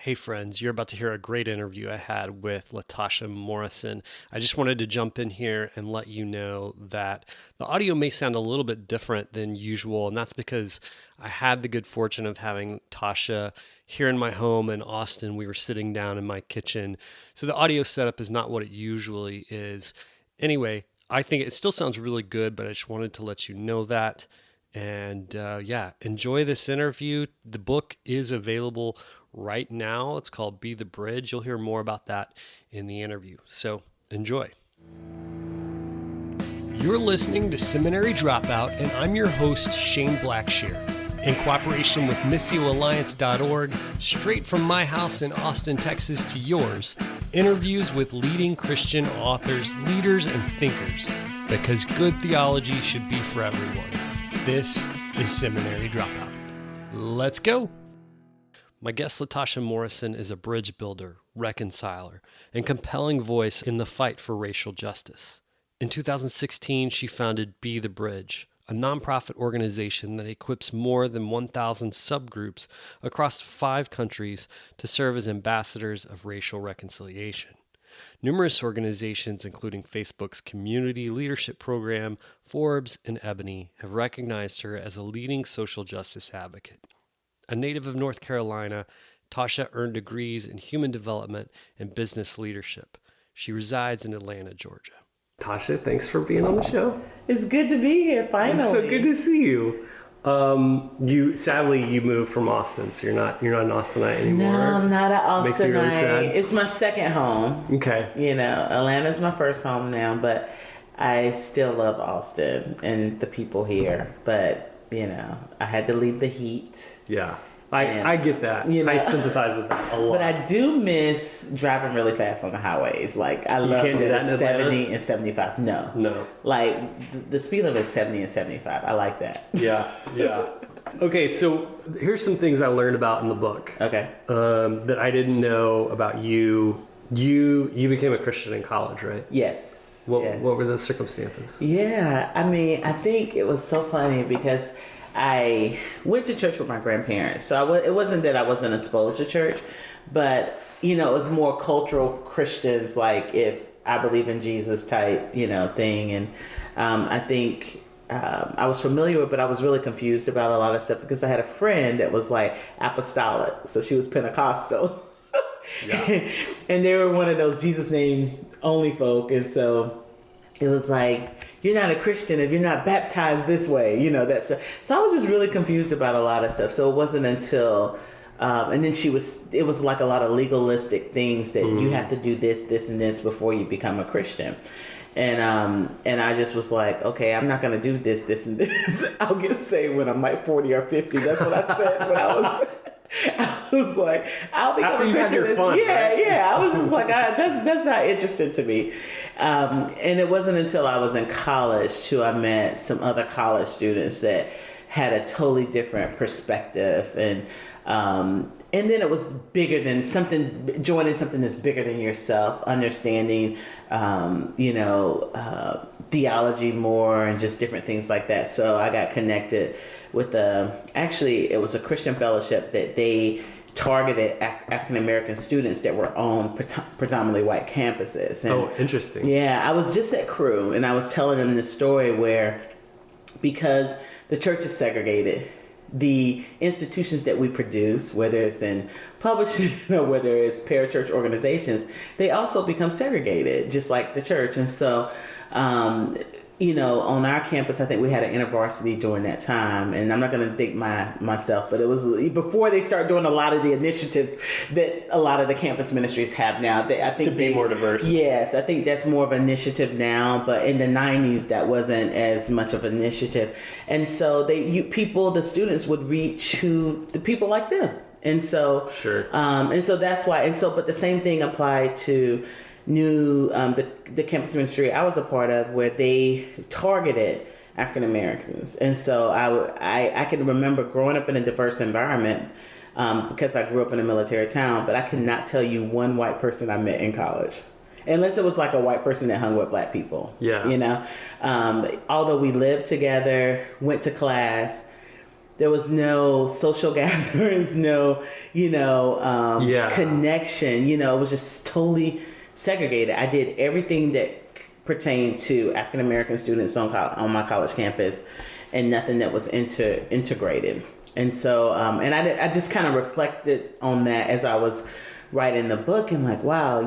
Hey friends, you're about to hear a great interview I had with Latasha Morrison. I just wanted to jump in here and let you know that the audio may sound a little bit different than usual, and that's because I had the good fortune of having Tasha here in my home in Austin. We were sitting down in my kitchen, so the audio setup is not what it usually is. Anyway, I think it still sounds really good, but I just wanted to let you know that. And enjoy this interview. The book is available right now. It's called Be the Bridge. You'll hear more about that in the interview. So enjoy. You're listening to Seminary Dropout, and I'm your host, Shane Blackshear. In cooperation with MissioAlliance.org, straight from my house in Austin, Texas to yours, interviews with leading Christian authors, leaders, and thinkers, because good theology should be for everyone. This is Seminary Dropout. Let's go. My guest, Latasha Morrison, is a bridge builder, reconciler, and compelling voice in the fight for racial justice. In 2016, she founded Be the Bridge, a nonprofit organization that equips more than 1,000 subgroups across 5 countries to serve as ambassadors of racial reconciliation. Numerous organizations, including Facebook's Community Leadership Program, Forbes, and Ebony, have recognized her as a leading social justice advocate. A native of North Carolina, Tasha earned degrees in human development and business leadership. She resides in Atlanta, Georgia. Tasha, thanks for being on the show. It's good to be here, finally. It's so good to see you. You moved from Austin, so you're not an Austinite anymore. No, I'm not an Austinite. Makes me really sad. It's my second home. Okay. You know, Atlanta's my first home now, but I still love Austin and the people here. But, you know, I had to leave the heat. Yeah. I get that. You know, I sympathize with that a lot. But I do miss driving really fast on the highways. Like, I love can't do that in 70 and 75. No. Like, the speed limit is 70 and 75. I like that. Yeah. Okay, so here's some things I learned about in the book. Okay. That I didn't know about you. You became a Christian in college, right? Yes. What were those circumstances? Yeah, I mean, I think it was so funny because I went to church with my grandparents. So it wasn't that I wasn't exposed to church, but, you know, it was more cultural Christians, like if I believe in Jesus type, you know, thing. And I think I was familiar with, but I was really confused about a lot of stuff because I had a friend that was like apostolic. So she was Pentecostal. Yeah. And they were one of those Jesus name only folk. And so it was like, you're not a Christian if you're not baptized this way, you know, that's so I was just really confused about a lot of stuff. So it wasn't until and then it was like a lot of legalistic things that you have to do this and this before you become a Christian. And I just was like, okay, I'm not gonna do this and this. I'll get saved when I'm like 40 or 50. That's what I said when I was like, I'll become after a you had Christian. your fun, right? Yeah. I was just like, that's not interesting to me. And it wasn't until I was in college too, I met some other college students that had a totally different perspective. And then it was bigger than joining something that's bigger than yourself, understanding, theology more and just different things like that. So I got connected with actually it was a Christian fellowship that they targeted African American students that were on predominantly white campuses. And interesting. Yeah, I was just at Crew and I was telling them this story where because the church is segregated, the institutions that we produce, whether it's in publishing or whether it's parachurch organizations, they also become segregated, just like the church. And so, on our campus, I think we had an InterVarsity during that time, and I'm not going to date myself, but it was before they start doing a lot of the initiatives that a lot of the campus ministries have now. I think to be more diverse. Yes, I think that's more of an initiative now, but in the 90s, that wasn't as much of an initiative. And so the students would reach the people like them. And so, sure. And so that's why, but the same thing applied to the campus ministry I was a part of, where they targeted African Americans. And so I can remember growing up in a diverse environment because I grew up in a military town, but I could not tell you one white person I met in college. Unless it was like a white person that hung with black people. Yeah. Although we lived together, went to class, there was no social gatherings, no, connection. It was just totally segregated. I did everything that pertained to African American students on my college campus, and nothing that was integrated. And so, and I just kind of reflected on that as I was writing the book, and like, wow,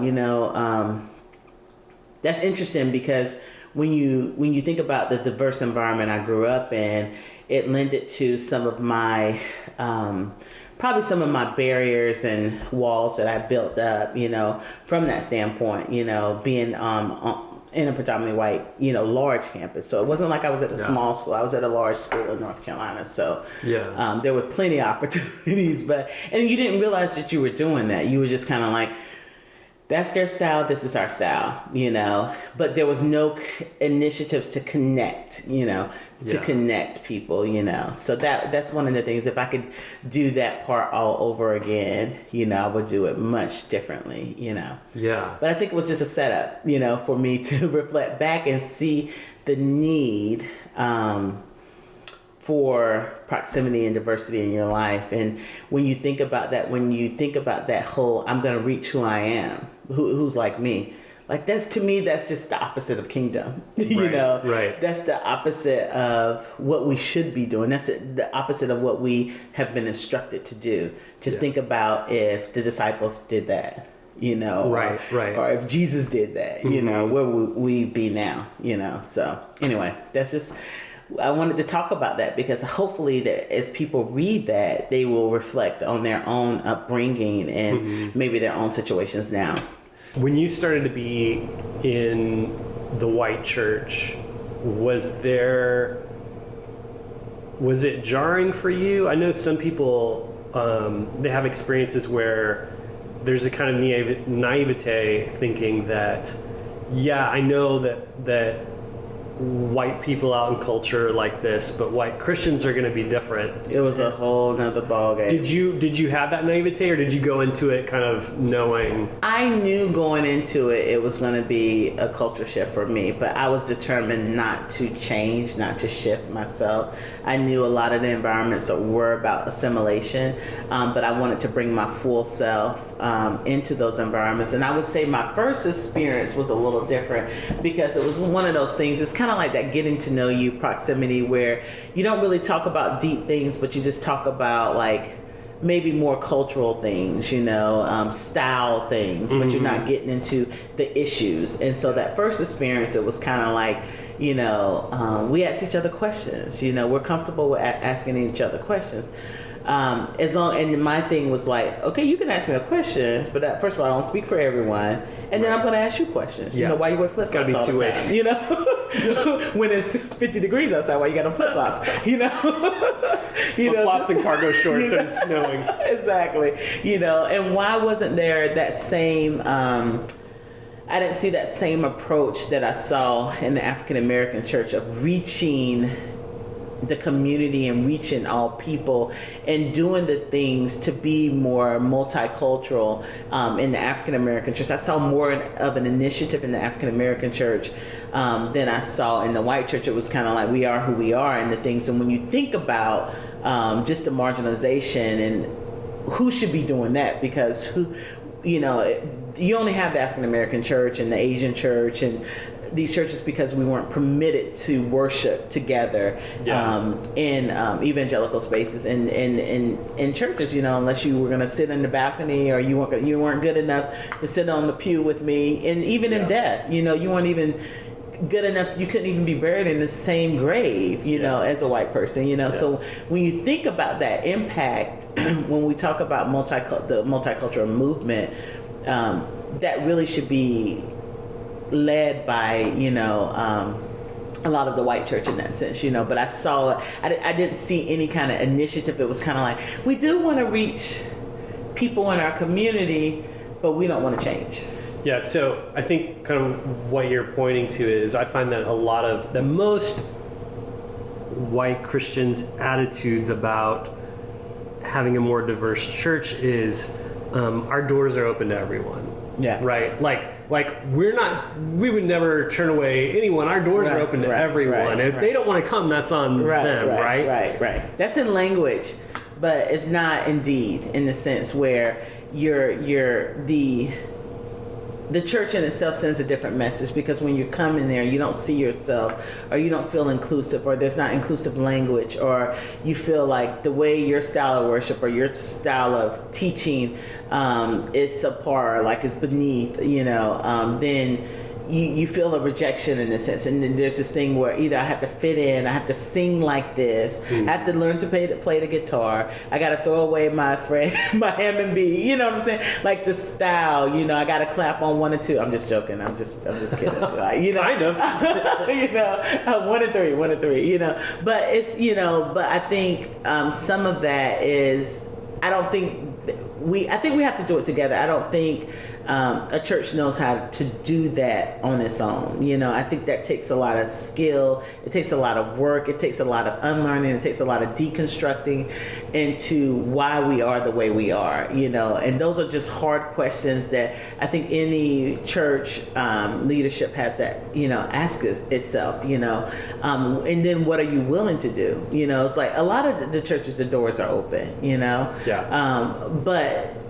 that's interesting, because when you think about the diverse environment I grew up in, it lended to some of my probably some of my barriers and walls that I built up, from that standpoint, being in a predominantly white, large campus. So it wasn't like I was at a small school. I was at a large school in North Carolina. So there were plenty of opportunities, and you didn't realize that you were doing that. You were just kind of like, that's their style, this is our style, but there was no initiatives to connect, connect people, so that's one of the things. If I could do that part all over again, I would do it much differently, but I think it was just a setup, for me to reflect back and see the need for proximity and diversity in your life. And when you think about that whole, I'm going to reach who I am, who's like me, like that's just the opposite of kingdom. Right. That's the opposite of what we should be doing. That's the opposite of what we have been instructed to do. Just think about if the disciples did that, right. Or if Jesus did that, where would we be now, So anyway, that's just, I wanted to talk about that, because hopefully that as people read that, they will reflect on their own upbringing and maybe their own situations now. When you started to be in the white church, was it jarring for you? I know some people, they have experiences where there's a kind of naivete thinking that, I know that white people out in culture like this, but white Christians are going to be different. It was a whole nother ballgame. Did you have that naivete, or did you go into it kind of knowing? I knew going into it was going to be a culture shift for me, but I was determined not to change, not to shift myself. I knew a lot of the environments that were about assimilation, but I wanted to bring my full self into those environments. And I would say my first experience was a little different, because it was one of those things, it's kind of like that getting to know you proximity, where you don't really talk about deep things, but you just talk about like maybe more cultural things, style things, but you're not getting into the issues. And so that first experience, it was kind of like, we ask each other questions, we're comfortable with asking each other questions. And my thing was like, okay, you can ask me a question, but first of all, I don't speak for everyone, and then I'm going to ask you questions. Why you wear flip flops all the time? When it's 50 degrees outside, why you got on flip flops? Flip flops and cargo shorts and it's snowing. Exactly. And why wasn't there that same? I didn't see that same approach that I saw in the African American church of reaching the community and reaching all people and doing the things to be more multicultural in the African American church. I saw more of an initiative in the African American church than I saw in the white church. It was kind of like, we are who we are, and the things. And when you think about just the marginalization and who should be doing that, because you only have the African American church and the Asian church and these churches because we weren't permitted to worship together in evangelical spaces and in churches, unless you were going to sit in the balcony, or you weren't good enough to sit on the pew with me. And even in death, you weren't even good enough, you couldn't even be buried in the same grave, as a white person, So when you think about that impact, when we talk about the multicultural movement, that really should be led by a lot of the white church in that sense, but I didn't see any kind of initiative. It was kind of like, we do want to reach people in our community, but we don't want to change. Yeah, so I think kind of what you're pointing to is, I find that a lot of the most white Christians' attitudes about having a more diverse church is, our doors are open to everyone. Yeah. Right. Like we would never turn away anyone. Our doors are open to everyone. If they don't want to come, that's on them, right? Right. That's in language, but it's not in deed, in the sense where the church in itself sends a different message, because when you come in there, you don't see yourself, or you don't feel inclusive, or there's not inclusive language, or you feel like the way your style of worship or your style of teaching is subpar, like it's beneath, then you feel a rejection in a sense. And then there's this thing where either I have to fit in, I have to sing like this, I have to learn to play the guitar, I got to throw away my Hammond B, you know what I'm saying? Like the style, I got to clap on 1 and 2. I'm just joking. I'm just kidding. Like, kind of. 1 and 3, But it's, but I think some of that is, I think we have to do it together. I don't think a church knows how to do that on its own. I think that takes a lot of skill. It takes a lot of work. It takes a lot of unlearning. It takes a lot of deconstructing into why we are the way we are, and those are just hard questions that I think any church leadership has to, ask itself, and then what are you willing to do? It's like a lot of the churches, the doors are open, but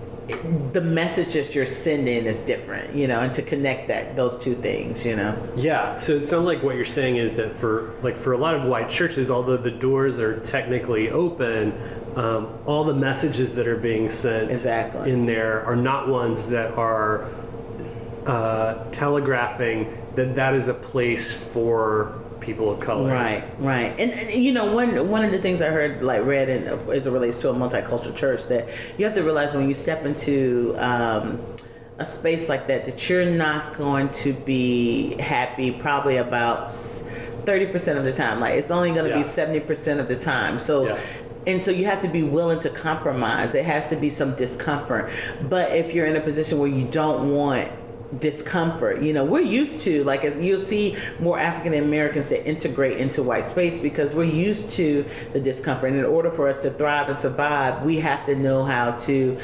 the message that you're sending is different, and to connect those two things, Yeah. So it sounds like what you're saying is that for a lot of white churches, although the doors are technically open, all the messages that are being sent in there are not ones that are telegraphing that is a place for people of color. Right. And one of the things I heard, read as it relates to a multicultural church, that you have to realize when you step into a space like that you're not going to be happy probably about 30% of the time. Like, it's only going to be 70% of the time. So. And so you have to be willing to compromise. There has to be some discomfort. But if you're in a position where you don't want discomfort, we're used to, as you'll see more African Americans that integrate into white space, because we're used to the discomfort. And in order for us to thrive and survive, we have to know how to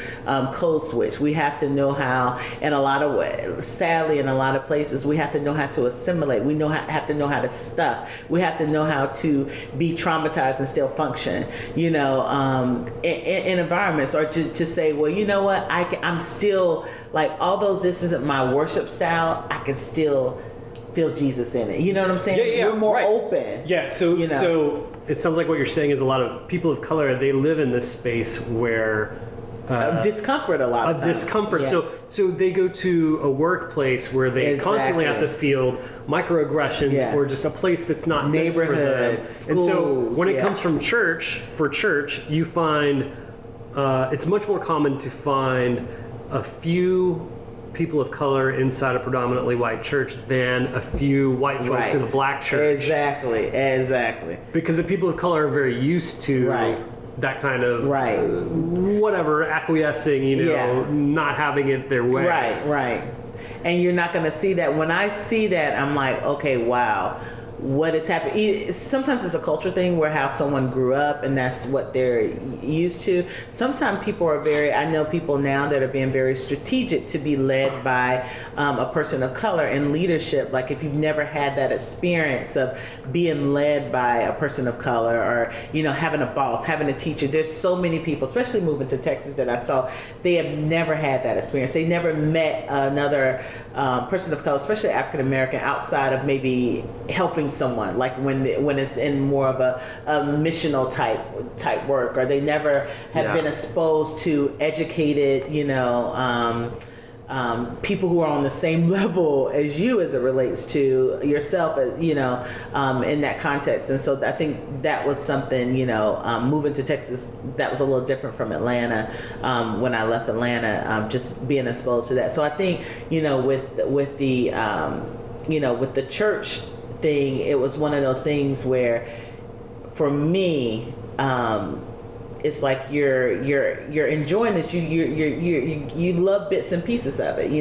code switch. We have to know how, in a lot of ways, sadly, in a lot of places, we have to know how to assimilate. We have to know how to stuff. We have to know how to be traumatized and still function, in environments, or to say, well, you know what, I'm still, although this isn't my worship style, I can still feel Jesus in it. You know what I'm saying? Yeah, we're more open. Yeah, so it sounds like what you're saying is a lot of people of color, they live in this space where discomfort a lot of times. Discomfort. Yeah. So they go to a workplace where they constantly have to feel microaggressions, or just a place that's not neighborhood, schools. And so when it comes from church, you find it's much more common to find a few people of color inside a predominantly white church than a few white folks in a black church. Exactly. Because the people of color are very used to that kind of whatever, acquiescing, not having it their way. Right. And you're not going to see that. When I see that, I'm like, okay, wow. What is happening? Sometimes it's a culture thing, where how someone grew up and that's what they're used to. Sometimes people are I know people now that are being very strategic to be led by a person of color in leadership. Like, if you've never had that experience of being led by a person of color, or, having a boss, having a teacher. There's so many people, especially moving to Texas, that I saw, they have never had that experience. They never met another person of color, especially African American, outside of maybe helping someone, like when it's in more of a missional type work, or they never have been exposed to educated, people who are on the same level as you as it relates to yourself, in that context. And so I think that was something, moving to Texas, that was a little different from Atlanta. When I left Atlanta, just being exposed to that. So I think, with the church thing, it was one of those things where, for me, it's like you're enjoying this. You love bits and pieces of it.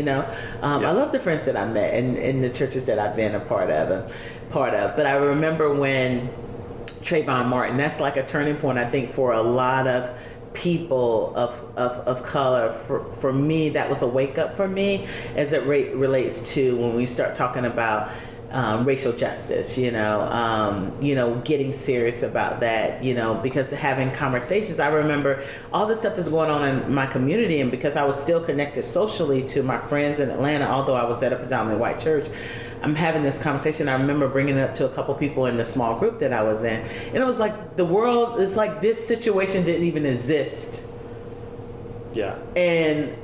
I love the friends that I met in the churches that I've been a part of. But I remember when Trayvon Martin, that's like a turning point, I think, for a lot of people of color. For me, that was a wake up for me as it relates to when we start talking about racial justice, getting serious about that, because having conversations, I remember all this stuff is going on in my community, and because I was still connected socially to my friends in Atlanta, although I was at a predominantly white church, I'm having this conversation. I remember bringing it up to a couple people in the small group that I was in, and it was like the world is like this situation didn't even exist. Yeah. And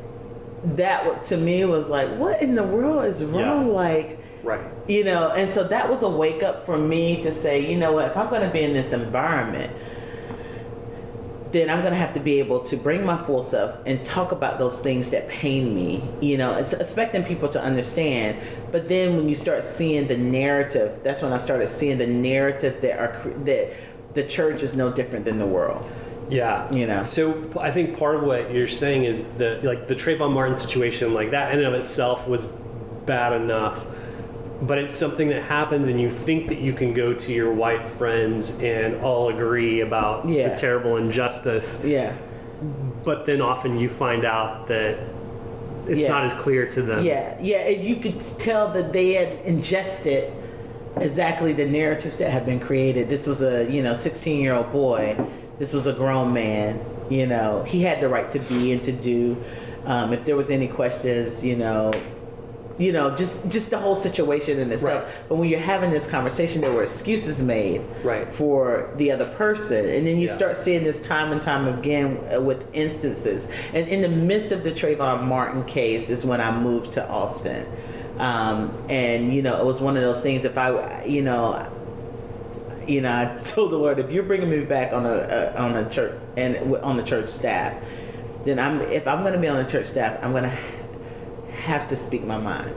that to me was like, what in the world is wrong? Yeah. Like, right. And so that was a wake up for me to say, you know what, if I'm going to be in this environment, then I'm going to have to be able to bring my full self and talk about those things that pain me, it's expecting people to understand. But then when you start seeing the narrative, that's when I started seeing the narrative that the church is no different than the world. Yeah. So I think part of what you're saying is the Trayvon Martin situation, like that in and of itself was bad enough, but it's something that happens and you think that you can go to your white friends and all agree about the terrible injustice. Yeah. But then often you find out that it's not as clear to them. Yeah. And you could tell that they had ingested exactly the narratives that had been created. This was a 16-year-old boy. This was a grown man. He had the right to be and to do. If there was any questions, just the whole situation in itself. Right. But when you're having this conversation, there were excuses made for the other person. And then you start seeing this time and time again with instances. And in the midst of the Trayvon Martin case is when I moved to Austin. And, it was one of those things, if I told the Lord, if you're bringing me back on a church and on the church staff, then if I'm going to be on the church staff, I'm going to have to speak my mind.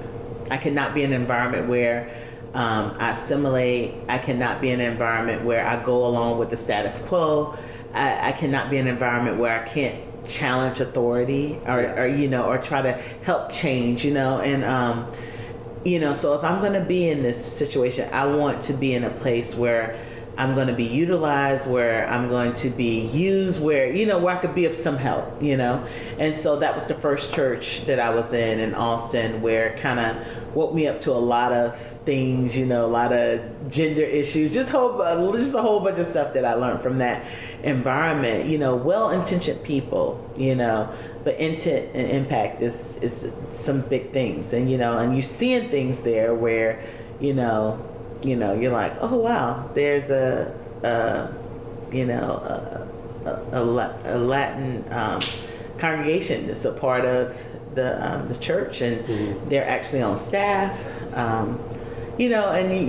I cannot be in an environment where I assimilate. I cannot be in an environment where I go along with the status quo. I cannot be in an environment where I can't challenge authority or try to help change, and so if I'm going to be in this situation, I want to be in a place where I'm going to be utilized, where I'm going to be used, where I could be of some help, And so that was the first church that I was in Austin, where it kind of woke me up to a lot of things, a lot of gender issues, just a whole bunch of stuff that I learned from that environment, well-intentioned people, but intent and impact is some big things. And, and you're seeing things there where, you're like, oh wow, there's a Latin congregation that's a part of the church, and they're actually on staff, and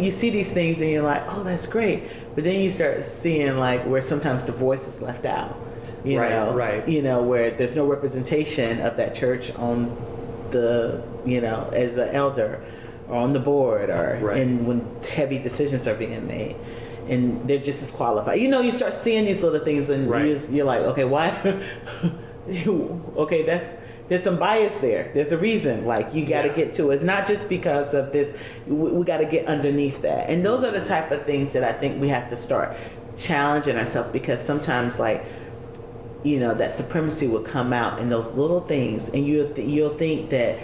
you see these things and you're like, oh, that's great, but then you start seeing like where sometimes the voice is left out, where there's no representation of that church on the as an elder or on the board, or and when heavy decisions are being made, and they're just as qualified. You start seeing these little things, and you're like, okay, why? Okay, there's some bias there. There's a reason. Like, you got to get to it. It's not just because of this. We got to get underneath that. And those are the type of things that I think we have to start challenging ourselves, because sometimes, like, that supremacy will come out in those little things, and you'll think that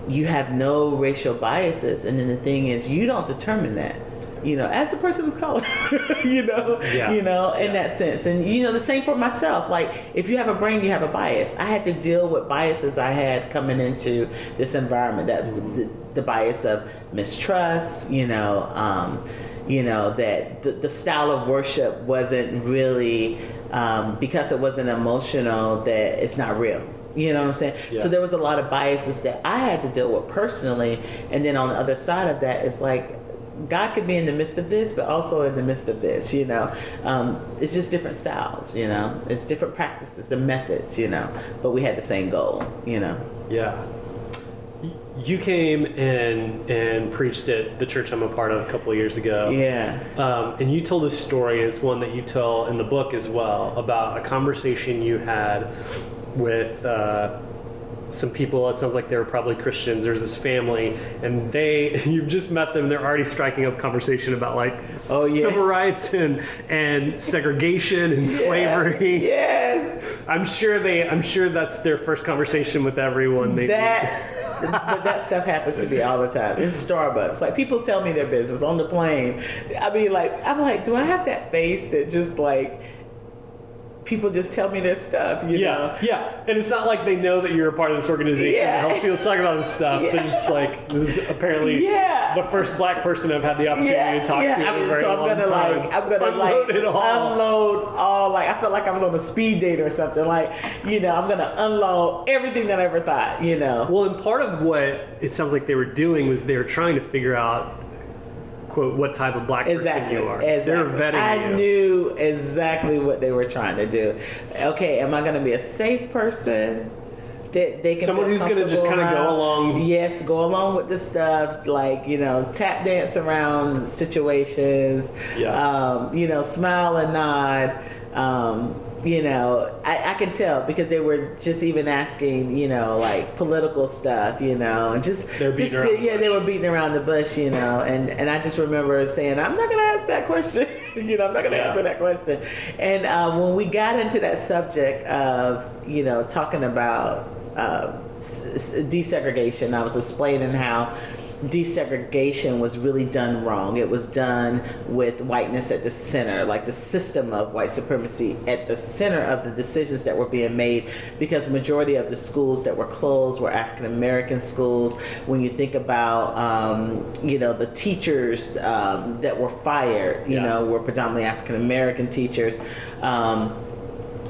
you have no racial biases, and then the thing is, you don't determine that, as a person of color, in that sense. And the same for myself. Like, if you have a brain, you have a bias. I had to deal with biases I had coming into this environment, that the bias of mistrust, that the style of worship wasn't really, because it wasn't emotional, that it's not real. You know what I'm saying? Yeah. So there was a lot of biases that I had to deal with personally. And then on the other side of that, it's like, God could be in the midst of this, but also in the midst of this, It's just different styles, It's different practices and methods, But we had the same goal, Yeah. You came and preached at the church I'm a part of a couple of years ago. Yeah. And you told a story, and it's one that you tell in the book as well, about a conversation you had with some people, it sounds like they were probably Christians. There's this family, and you've just met them. They're already striking up conversation about like civil rights and segregation and slavery. Yes. I'm sure that's their first conversation with everyone. But that stuff happens to me all the time in Starbucks. Like, people tell me their business on the plane. I mean, like, I'm like, do I have that face that just like people just tell me their stuff, you know? Yeah. And it's not like they know that you're a part of this organization that helps people talk about this stuff. They're just like, this is apparently the first black person I've had the opportunity to talk to in a very long time. I'm gonna unload all, like, I felt like I was on a speed date or something. Like, you know, I'm gonna unload everything that I ever thought, you know? Well, and part of what it sounds like they were doing was they were trying to figure out, quote, what type of black person you are. Exactly. They were vetting you. I knew exactly what they were trying to do. Okay, am I going to be a safe person? That they can someone who's going to just kind of go along. Yes, go along with the stuff, like, you know, tap dance around situations. You know, smile and nod. You know, I can tell because they were just even asking, you know, like political stuff, you know, and they were beating around the bush, you know, and I just remember saying, I'm not going to ask that question, you know, I'm not going to answer that question. And when we got into that subject of, you know, talking about desegregation, I was explaining how desegregation was really done wrong. It was done with whiteness at the center, like the system of white supremacy at the center of the decisions that were being made, because the majority of the schools that were closed were African American schools. When you think about, you know, the teachers that were fired, you know, were predominantly African American teachers.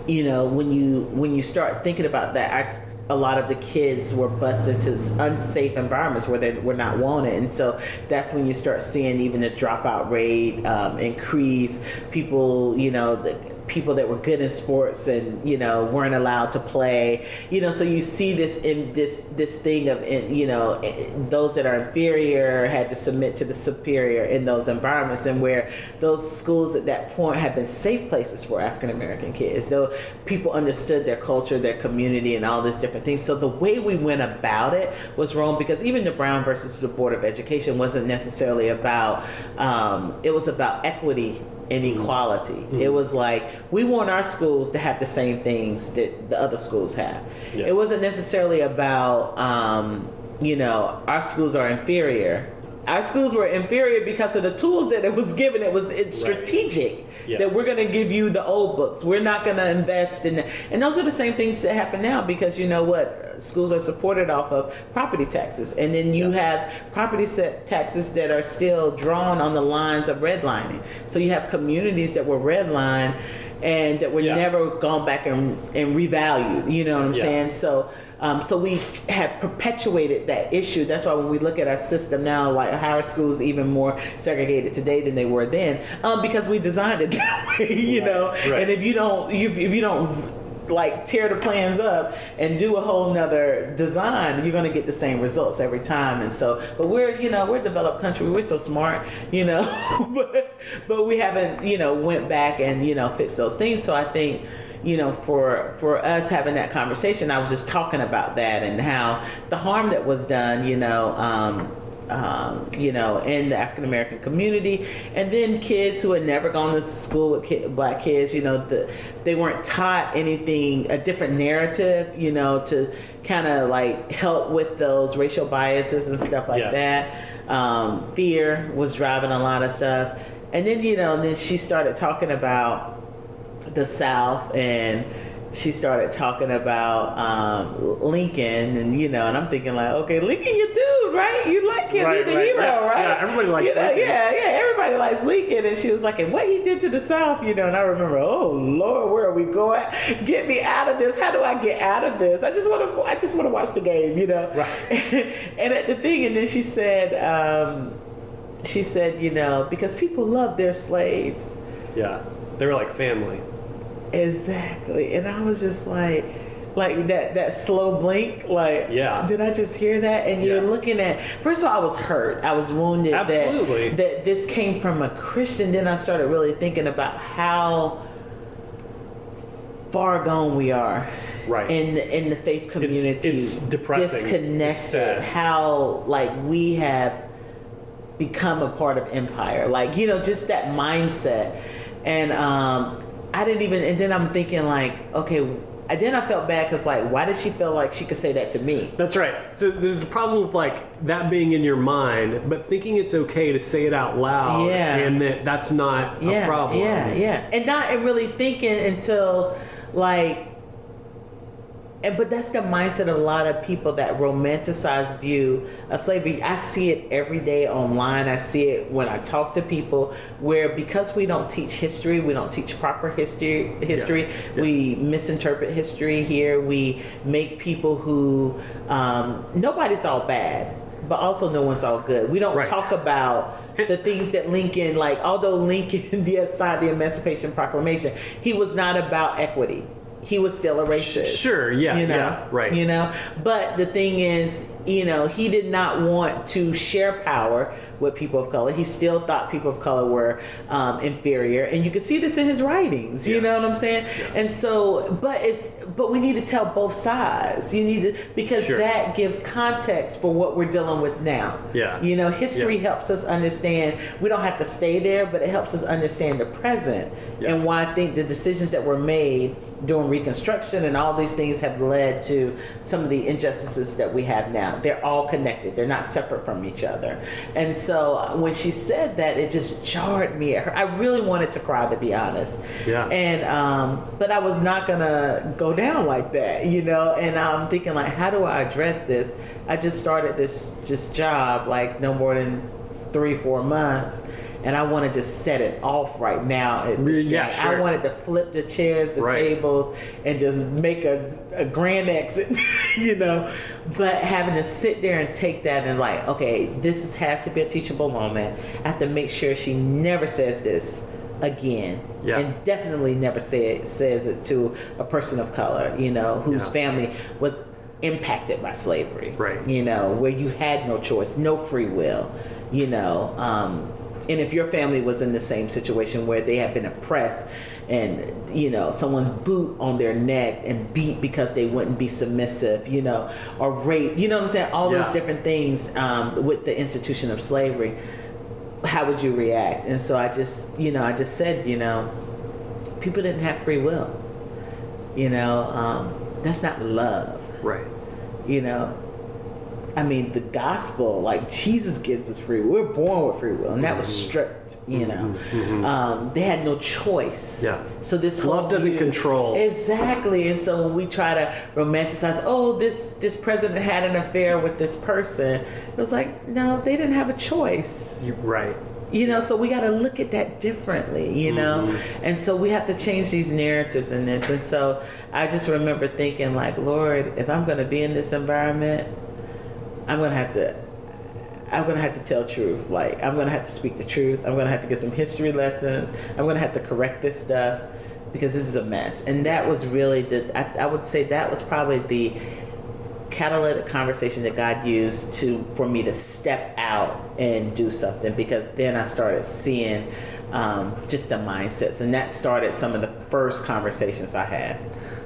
You know, when you start thinking about that, a lot of the kids were bused into unsafe environments where they were not wanted. And so that's when you start seeing even the dropout rate increase. People, you know, the people that were good in sports and, you know, weren't allowed to play, you know, so you see this in this thing of, you know, those that are inferior had to submit to the superior in those environments, and where those schools at that point had been safe places for African American kids, though people understood their culture, their community, and all these different things. So the way we went about it was wrong, because even the Brown versus the Board of Education wasn't necessarily about, it was about equity and equality. Mm-hmm. It was like, we want our schools to have the same things that the other schools have. Yeah. It wasn't necessarily about, you know, our schools are inferior. Our schools were inferior because of the tools that it was given. It's strategic. Yeah. That we're going to give you the old books. We're not going to invest in and those are the same things that happen now, because you know what? Schools are supported off of property taxes. And then you have property taxes that are still drawn on the lines of redlining. So you have communities that were redlined and that were never gone back and revalued. You know what I'm saying? So we have perpetuated that issue. That's why when we look at our system now, like how are schools even more segregated today than they were then? Because we designed it that way, you know. Right. And if you don't like tear the plans up and do a whole nother design, you're going to get the same results every time. And so, but we're a developed country. We're so smart, you know, but we haven't, you know, went back and, you know, fixed those things. So I think, you know, for us having that conversation, I was just talking about that and how the harm that was done, you know, in the African American community, and then kids who had never gone to school with black kids, you know, they weren't taught anything, a different narrative, you know, to kind of like help with those racial biases and stuff like that. Fear was driving a lot of stuff, and then, you know, then she started talking about the South, and she started talking about Lincoln, and you know, and I'm thinking like, okay, Lincoln, your dude, right? You like him, you're the hero, right? Yeah, everybody likes Lincoln. Everybody likes Lincoln. And she was like, and what he did to the South, you know, and I remember, oh Lord, where are we going? Get me out of this. How do I get out of this? I just want to watch the game, you know. Right. And at the thing, and then she said, you know, because people love their slaves. Yeah, they were like family. Exactly. And I was just like that slow blink, like, did I just hear that? And you're looking at, first of all, I was hurt. I was wounded. Absolutely. That this came from a Christian. Then I started really thinking about how far gone we are. Right. In the faith community. It's depressing. Disconnected. How like we have become a part of empire. Like, just that mindset. And I didn't even, and then I'm thinking like, okay, and then I felt bad because like, why did she feel like she could say that to me? That's right. So there's a problem with like that being in your mind, but thinking it's okay to say it out loud, and that's not a problem. Yeah. And really thinking until like, but that's the mindset of a lot of people, that romanticized view of slavery. I see it every day online. I see it when I talk to people, where because we don't teach history, we don't teach proper history. We misinterpret history here. We make people who, nobody's all bad, but also no one's all good. We don't talk about the things that Lincoln, like, although Lincoln signed the Emancipation Proclamation, he was not about equity. He was still a racist. Sure, right. But the thing is, he did not want to share power with people of color. He still thought people of color were inferior, and you can see this in his writings. You know what I'm saying? Yeah. And so, but we need to tell both sides. Because that gives context for what we're dealing with now. Yeah. History helps us understand. We don't have to stay there, but it helps us understand the present and why I think the decisions that were made during Reconstruction and all these things have led to some of the injustices that we have now. They're all connected. They're not separate from each other. And so when she said that, it just jarred me at her. I really wanted to cry, to be honest. Yeah. And but I was not gonna go down like that, And I'm thinking, like, how do I address this? I just started this job like no more than 3-4 months. And I want to just set it off right now. I wanted to flip the chairs, the tables, and just make a grand exit, But having to sit there and take that and like, okay, this has to be a teachable moment. I have to make sure she never says this again, and definitely never says it to a person of color, whose family was impacted by slavery, where you had no choice, no free will, and if your family was in the same situation where they have been oppressed and, someone's boot on their neck and beat because they wouldn't be submissive, or rape, what I'm saying? All those different things with the institution of slavery, how would you react? And so I just said, people didn't have free will. That's not love. Right. I mean, the gospel, like, Jesus gives us free will. We're born with free will, and that was stripped, They had no choice. Yeah. So this whole love doesn't control. Exactly. And so when we try to romanticize, this president had an affair with this person, it was like, no, they didn't have a choice. Right. So we got to look at that differently, And so we have to change these narratives in this. And so I just remember thinking, like, Lord, if I'm going to be in this environment, I'm gonna have to tell truth. Like, I'm gonna have to speak the truth. I'm gonna have to get some history lessons. I'm gonna have to correct this stuff because this is a mess. And that was really I would say that was probably the catalytic conversation that God used for me to step out and do something, because then I started seeing just the mindsets, and that started some of the first conversations I had.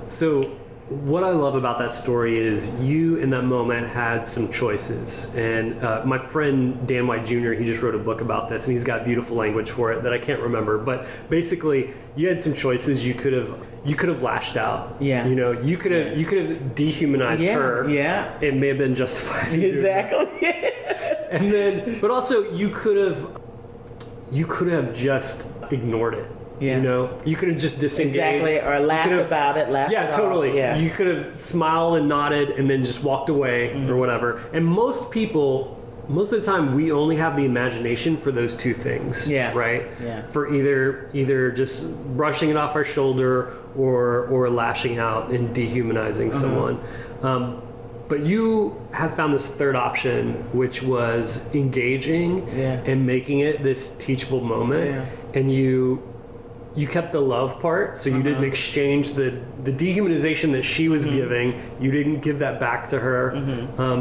So what I love about that story is you in that moment had some choices, and my friend Dan White Jr., he just wrote a book about this, and he's got beautiful language for it that I can't remember, but basically you had some choices. You could have lashed out. Yeah. You could have dehumanized her. Yeah. It may have been justified. Exactly. And then, but also you could have just ignored it. Yeah. You could have just disengaged. Exactly, or laughed about it, totally. Off. Yeah, you could have smiled and nodded and then just walked away or whatever. And most people, most of the time, we only have the imagination for those two things. Yeah. Right? Yeah. For either just brushing it off our shoulder or lashing out and dehumanizing someone. But you have found this third option, which was engaging and making it this teachable moment. Yeah. And you kept the love part, so you didn't exchange the dehumanization that she was giving. You didn't give that back to her,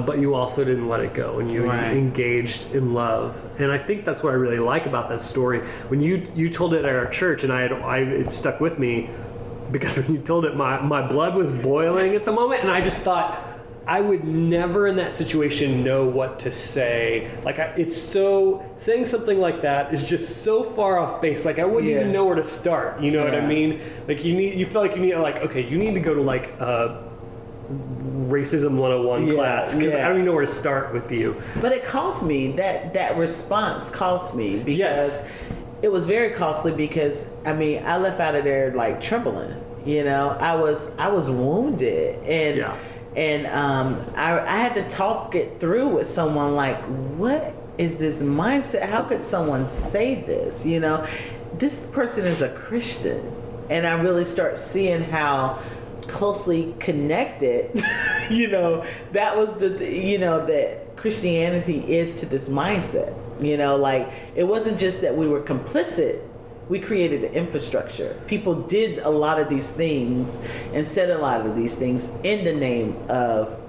but you also didn't let it go, and you engaged in love. And I think that's what I really like about that story. When you told it at our church, and it stuck with me. because when you told it, my blood was boiling at the moment, and I just thought I would never in that situation know what to say. Like, it's so, saying something like that is just so far off base. Like, I wouldn't even know where to start. You know what I mean? Like, you feel like you need, like, okay, you need to go to like racism 101 class, because I don't even know where to start with you. But it cost me, that response cost me, because it was very costly, because I mean, I left out of there like trembling. You know, I was wounded, and I had to talk it through with someone, like, what is this mindset? How could someone say this? You know, this person is a Christian, and I really start seeing how closely connected, you know, that was that Christianity is to this mindset. You know, like, it wasn't just that we were complicit. We created an infrastructure. People did a lot of these things and said a lot of these things in the name of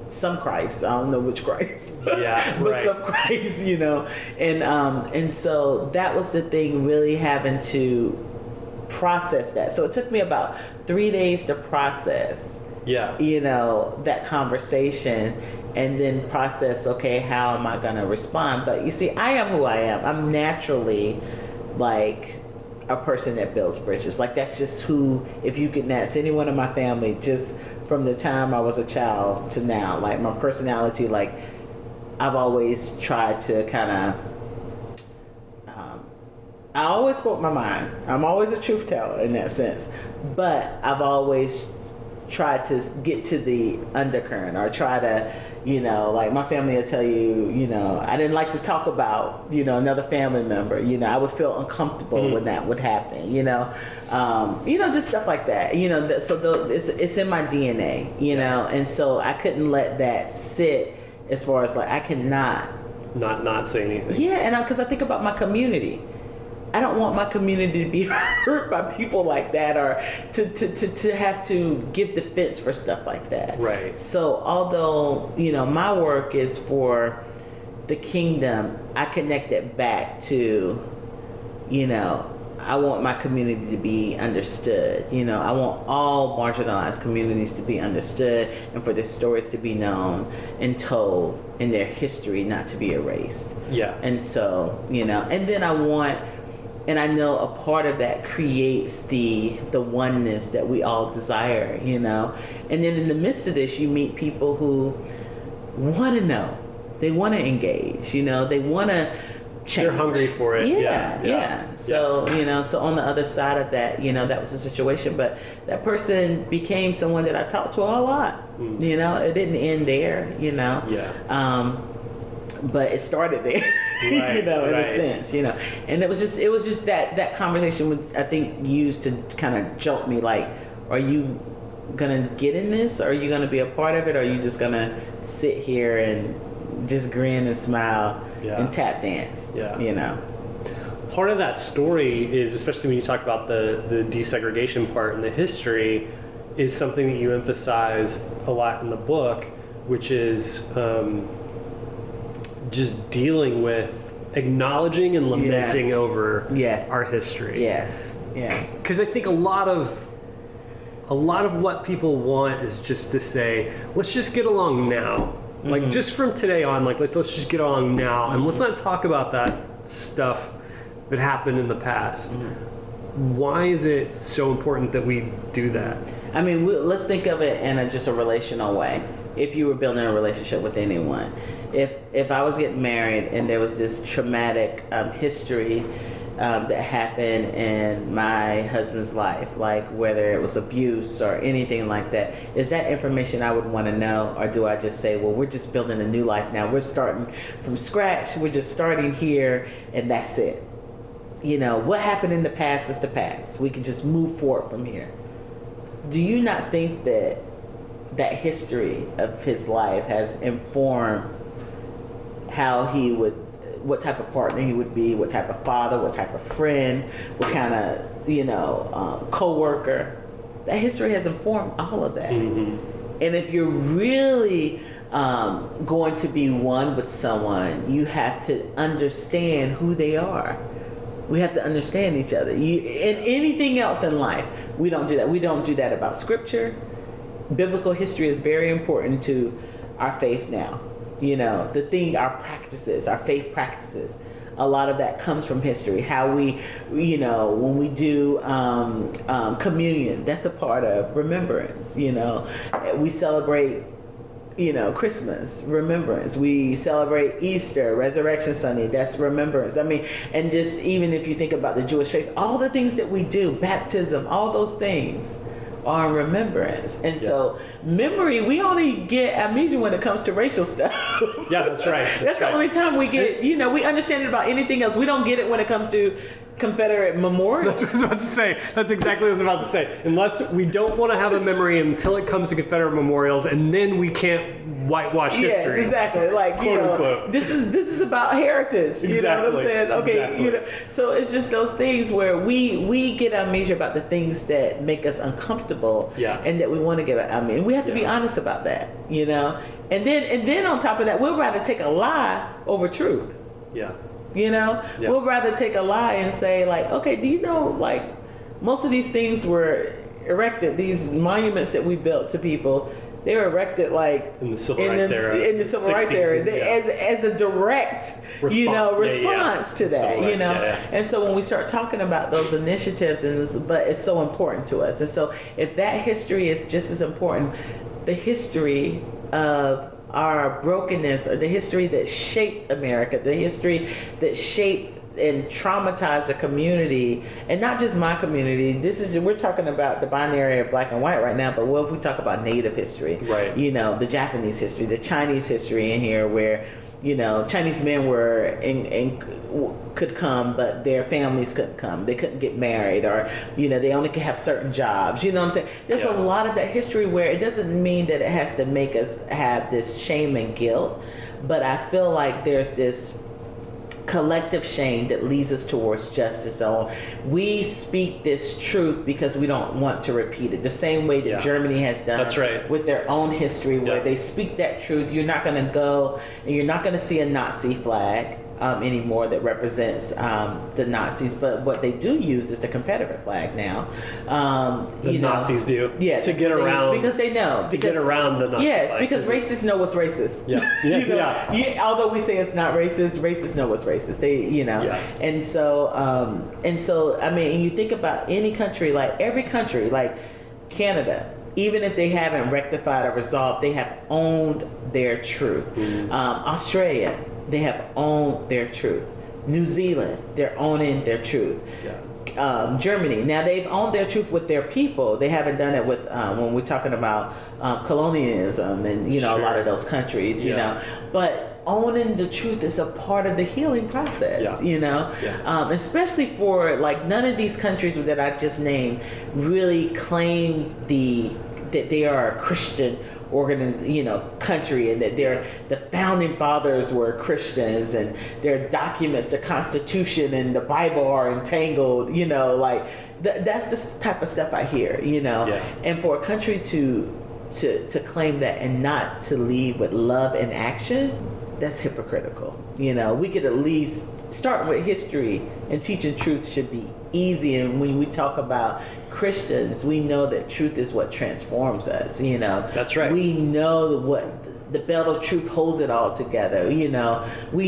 some Christ. I don't know which Christ, but some Christ, you know. And so that was the thing, really having to process that. So it took me about 3 days to process, you know, that conversation, and then process, okay, how am I going to respond? But you see, I am who I am. I'm naturally like a person that builds bridges. Like, that's just who, if you could ask anyone in my family, just from the time I was a child to now, like, my personality, like, I've always tried to kind of, I always spoke my mind. I'm always a truth teller in that sense. But I've always tried to get to the undercurrent, or try to, you know, like, my family will tell you, you know, I didn't like to talk about, you know, another family member. You know, I would feel uncomfortable when that would happen, you know, just stuff like that, you know. It's in my DNA, you know, and so I couldn't let that sit, as far as, like, I cannot not say anything. Yeah, and because I think about my community. I don't want my community to be hurt by people like that, or to have to give defense for stuff like that. Right. So although, you know, my work is for the kingdom, I connect it back to, you know, I want my community to be understood. You know, I want all marginalized communities to be understood, and for their stories to be known and told, and their history not to be erased. Yeah. And so, you know, and then and I know a part of that creates the oneness that we all desire, you know. And then in the midst of this, you meet people who want to know. They want to engage, you know. They want to change. They're hungry for it. Yeah. So, you know, so on the other side of that, you know, that was the situation. But that person became someone that I talked to a lot. You know, it didn't end there, you know. Yeah. But it started there. Right, you know, in a sense, you know. And it was just that conversation was, I think, used to kind of jolt me, like, are you gonna get in this? Or are you gonna be a part of it? Or are you just gonna sit here and just grin and smile and tap dance? You know. Part of that story is, especially when you talk about the desegregation part and the history, is something that you emphasize a lot in the book, which is just dealing with acknowledging and lamenting over our history. Yes. Because I think a lot of what people want is just to say, let's just get along now. Like, just from today on, like, let's just get along now, and let's not talk about that stuff that happened in the past. Why is it so important that we do that? I mean, let's think of it in just a relational way. If you were building a relationship with anyone, if I was getting married and there was this traumatic history that happened in my husband's life, like whether it was abuse or anything like that, is that information I would want to know? Or do I just say, well, we're just building a new life now. We're starting from scratch. We're just starting here, and that's it. You know, what happened in the past is the past. We can just move forward from here. Do you not think that history of his life has informed how he would, what type of partner he would be, what type of father, what type of friend, what kind of, you know, co-worker? That history has informed all of that. And if you're really going to be one with someone, you have to understand who they are, We have to understand each other. And anything else in life, we don't do that. We don't do that about scripture. Biblical history is very important to our faith now. Our practices, our faith practices. A lot of that comes from history. How we, when we do communion, that's a part of remembrance. We celebrate, Christmas, remembrance. We celebrate Easter, Resurrection Sunday, that's remembrance. And just even if you think about the Jewish faith, all the things that we do, baptism, all those things are in remembrance. And so memory, we only get amnesia when it comes to racial stuff. Yeah, that's right. That's the only time we get it. We understand it about anything else. We don't get it when it comes to Confederate memorials. That's what I was about to say. That's exactly what I was about to say. Unless we don't want to have a memory until it comes to Confederate memorials, and then we can't whitewash history. Yes, exactly. Like, quote unquote. This is about heritage. You know what I'm saying? Okay, exactly. So it's just those things where we get amnesia about the things that make us uncomfortable, and that we want to get amnesia. And we have to be honest about that, And then on top of that, we'll rather take a lie over truth. Yeah. We'll rather take a lie and say, like, okay, do you know, like, most of these things were erected, these monuments that we built to people, they were erected like in the civil rights era, as a direct response to that, And so when we start talking about those initiatives, but it's so important to us, and so if that history is just as important, the history of our brokenness, or the history that shaped America, the history that shaped and traumatized a community, and not just my community. We're talking about the binary of black and white right now, but what if we talk about Native history? Right. The Japanese history, the Chinese history in here, where Chinese men could come, but their families couldn't come. They couldn't get married, or they only could have certain jobs. You know what I'm saying? There's a lot of that history where it doesn't mean that it has to make us have this shame and guilt, but I feel like there's this collective shame that leads us towards justice. So we speak this truth because we don't want to repeat it, the same way that Germany has done. That's right. With their own history, where they speak that truth. You're not going to go and you're not going to see a Nazi flag anymore that represents the Nazis, but what they do use is the Confederate flag now. Nazis do. Yeah, to get around, because they know. To get around the Nazi flag. Yes, because racists know what's racist. Yeah. Although we say it's not racist, racists know what's racist. And so and you think about any country, like every country, like Canada, even if they haven't rectified or resolved, they have owned their truth. Australia, they have owned their truth. New Zealand, they're owning their truth. Germany, now they've owned their truth with their people. They haven't done it with when we're talking about colonialism and a lot of those countries. But owning the truth is a part of the healing process. Especially for like none of these countries that I just named really claim that they are a Christian country, and that the founding fathers were Christians, and their documents, the Constitution and the Bible are entangled. That's the type of stuff I hear. And for a country to claim that and not to lead with love and action, that's hypocritical. We could at least start with history, and teaching truth should be easy. And when we talk about Christians, we know that truth is what transforms us. That's right. We know what the belt of truth holds it all together. We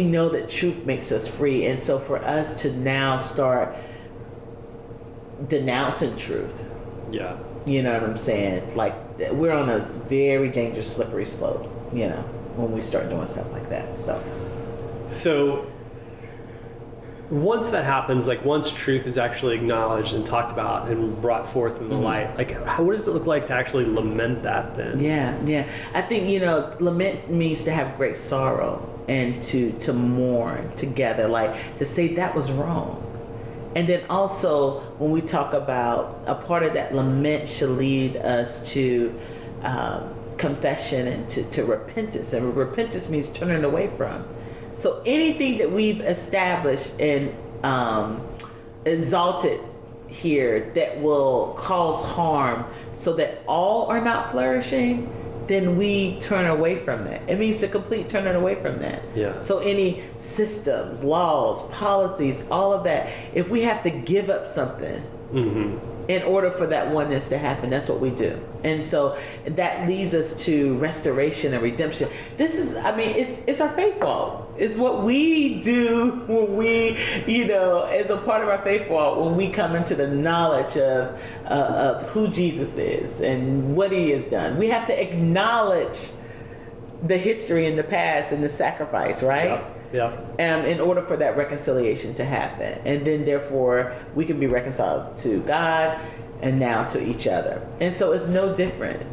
know that truth makes us free, and so for us to now start denouncing truth, you know what I'm saying? Like, we're on a very dangerous, slippery slope. When we start doing stuff like that. So once that happens, like once truth is actually acknowledged and talked about and brought forth in the light, like what does it look like to actually lament that then? Yeah. I think, lament means to have great sorrow and to mourn together, like to say that was wrong. And then also when we talk about a part of that lament should lead us to confession and to repentance. And repentance means turning away from. So anything that we've established and exalted here that will cause harm so that all are not flourishing, then we turn away from that. It means the complete turning away from that. Yeah. So any systems, laws, policies, all of that, if we have to give up something in order for that oneness to happen, that's what we do. And so that leads us to restoration and redemption. This is, I mean, it's our faith walk. It's what we do when we, as a part of our faith walk, when we come into the knowledge of who Jesus is and what he has done. We have to acknowledge the history in the past and the sacrifice, right? Yeah. In order for that reconciliation to happen. And then therefore we can be reconciled to God and now to each other. And so it's no different,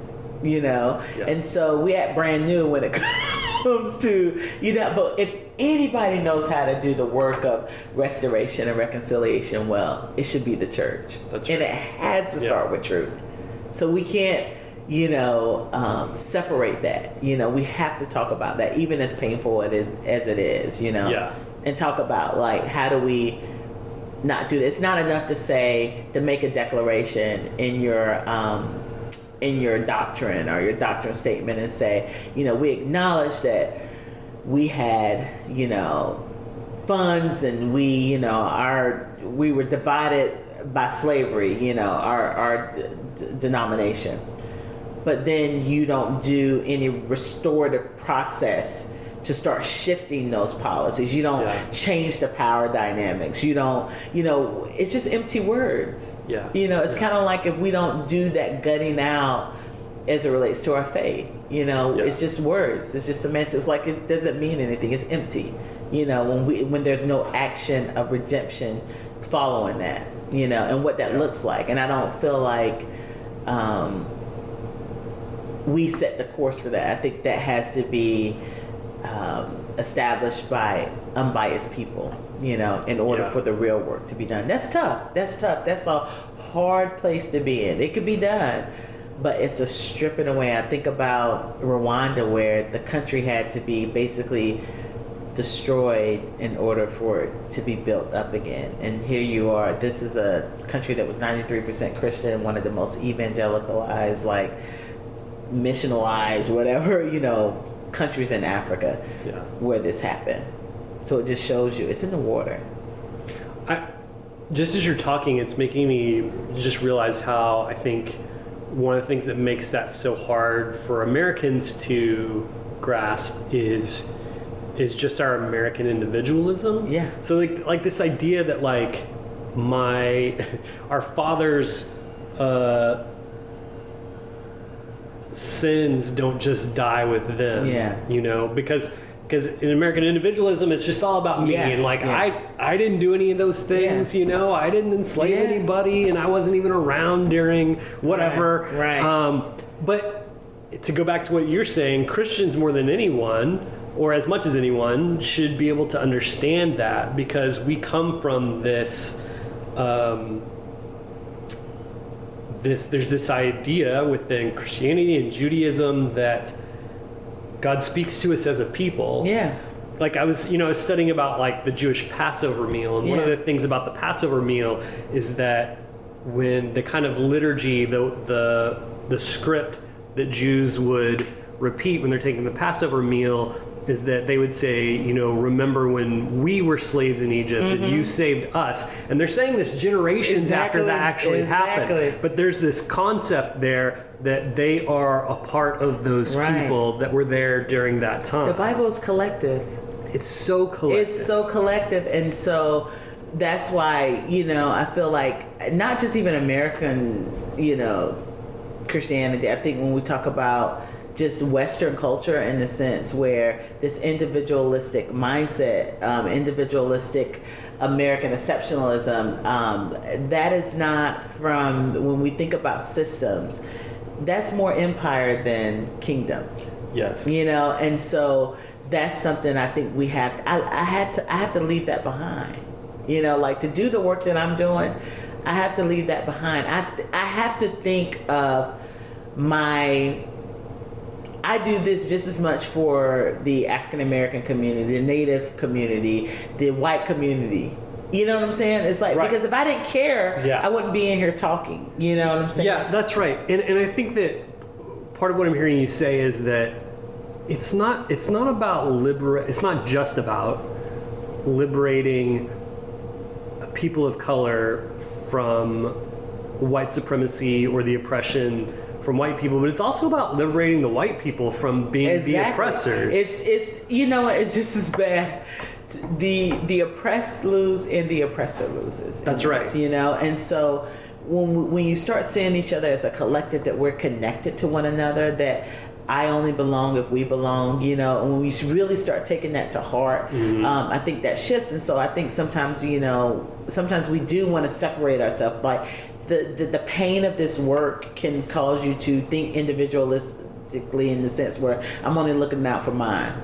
Yeah. And so we act brand new when it comes to, but if anybody knows how to do the work of restoration and reconciliation well, it should be the church. That's right. And it has to start with truth. So we can't, separate that. We have to talk about that, even as painful as it is, Yeah. and talk about, like, how do we not do this? It's not enough to make a declaration in your doctrine or your doctrine statement and say, we acknowledge that we had, funds and we were divided by slavery, our denomination. But then you don't do any restorative process to start shifting those policies. You don't change the power dynamics. You don't, it's just empty words. Yeah. It's kind of like if we don't do that gutting out as it relates to our faith, it's just words. It's just semantics. Like, it doesn't mean anything. It's empty. When there's no action of redemption following that, and what that looks like. And I don't feel like, we set the course for that. I think that has to be established by unbiased people, in order for the real work to be done. That's tough. That's a hard place to be in. It could be done, but it's a stripping away. I think about Rwanda, where the country had to be basically destroyed in order for it to be built up again. And here you are. This is a country that was 93% Christian, one of the most evangelicalized, like, missionalized, whatever, countries in Africa where this happened. So it just shows you it's in the water. Just as you're talking, it's making me just realize how I think one of the things that makes that so hard for Americans to grasp is just our American individualism. Yeah. So like this idea that, like, our fathers sins don't just die with them. Yeah. Because in American individualism, it's just all about me. And I didn't do any of those things. I didn't enslave anybody, and I wasn't even around during whatever. Right. But to go back to what you're saying, Christians more than anyone, or as much as anyone, should be able to understand that, because we come from this. There's this idea within Christianity and Judaism that God speaks to us as a people. Yeah. Like, I was studying about, like, the Jewish Passover meal, and one of the things about the Passover meal is that when the kind of liturgy, the script that Jews would repeat when they're taking the Passover meal is that they would say, remember when we were slaves in Egypt and you saved us. And they're saying this generations after that actually happened. But there's this concept there that they are a part of those people that were there during that time. The Bible is collective. It's so collective. It's so collective. And so that's why, I feel like not just even American, Christianity. I think when we talk about just Western culture, in the sense where this individualistic mindset, individualistic American exceptionalism, that is not from, when we think about systems, that's more empire than kingdom. Yes. And so that's something I think we have. I have to leave that behind. Like, to do the work that I'm doing, I have to leave that behind. I have to think of I do this just as much for the African American community, the Native community, the white community. You know what I'm saying? It's like, because if I didn't care, I wouldn't be in here talking. You know what I'm saying? Yeah, that's right. And I think that part of what I'm hearing you say is that it's not just about liberating people of color from white supremacy or the oppression from white people, but it's also about liberating the white people from being the oppressors. It's just as bad. The oppressed lose and the oppressor loses. That's right. And so when you start seeing each other as a collective, that we're connected to one another, that I only belong if we belong, and when we really start taking that to heart, I think that shifts. And so I think sometimes we do want to separate ourselves. Like the pain of this work can cause you to think individualistically, in the sense where I'm only looking out for mine.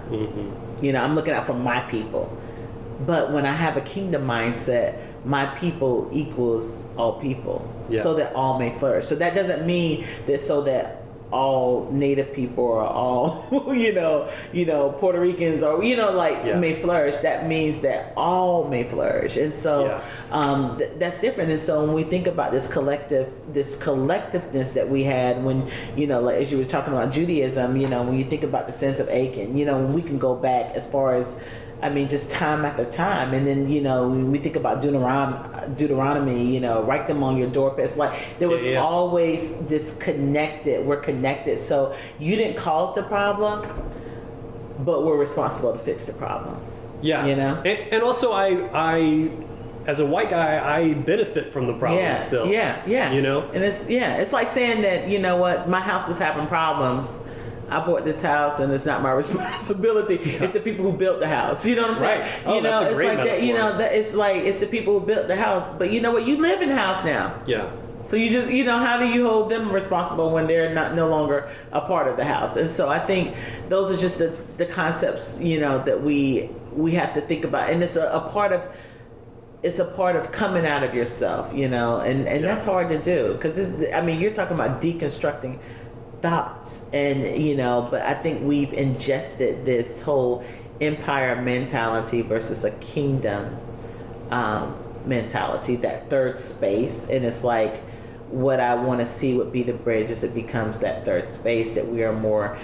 I'm looking out for my people. But when I have a kingdom mindset, my people equals all people, so that all may flourish. So that doesn't mean that so that all Native people or all Puerto Ricans or may flourish. That means that all may flourish. And so that's different. And so when we think about this collectiveness that we had when like as you were talking about Judaism, when you think about the sense of Achan, when we can go back as far as just time after time. And then, when we think about Deuteronomy, write them on your doorposts. Like there was always this we're connected. So you didn't cause the problem, but we're responsible to fix the problem. Yeah. And also I as a white guy, I benefit from the problem still. Yeah. And it's like saying that, my house is having problems. I bought this house and it's not my responsibility. It's the people who built the house. You know what I'm saying? Right. Oh, that's a it's great like metaphor. that. It's like it's the people who built the house. But you know what? You live in the house now. Yeah. So you just how do you hold them responsible when they're no longer a part of the house? And so I think those are just the concepts that we have to think about. And it's a part of coming out of yourself. And that's hard to do because you're talking about deconstructing thoughts and but I think we've ingested this whole empire mentality versus a kingdom mentality, that third space. And it's like what I want to see would be the bridge as it becomes that third space, that we are more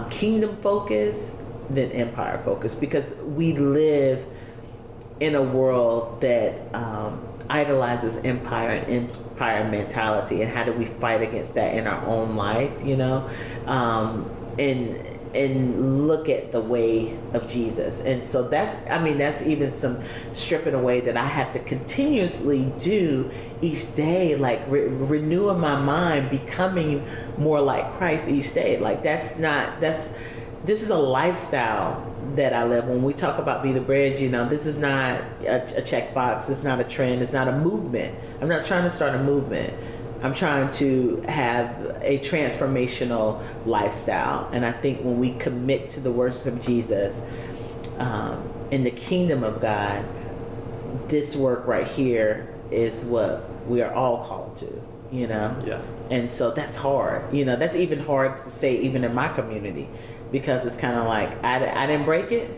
kingdom focused than empire focused, because we live in a world that idolizes empire and empire mentality. And how do we fight against that in our own life, and look at the way of Jesus. And so that's even some stripping away that I have to continuously do each day, like renewing my mind, becoming more like Christ each day. Like this is a lifestyle that I live. When we talk about Be the Bridge, this is not a checkbox. It's not a trend. It's not a movement. I'm not trying to start a movement. I'm trying to have a transformational lifestyle. And I think when we commit to the works of Jesus in the kingdom of God, this work right here is what we are all called to, Yeah. And so that's hard. That's even hard to say even in my community, because it's kind of like I didn't break it.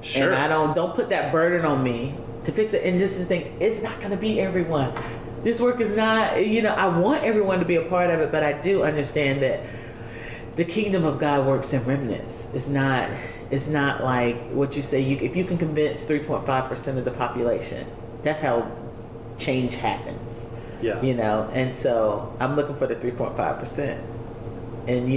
Sure. And I don't put that burden on me to fix it. And this is the thing, it's not going to be everyone. This work is not, I want everyone to be a part of it, but I do understand that the kingdom of God works in remnants. It's not like what you say, if you can convince 3.5% of the population, that's how change happens. Yeah. And so I'm looking for the 3.5%. And,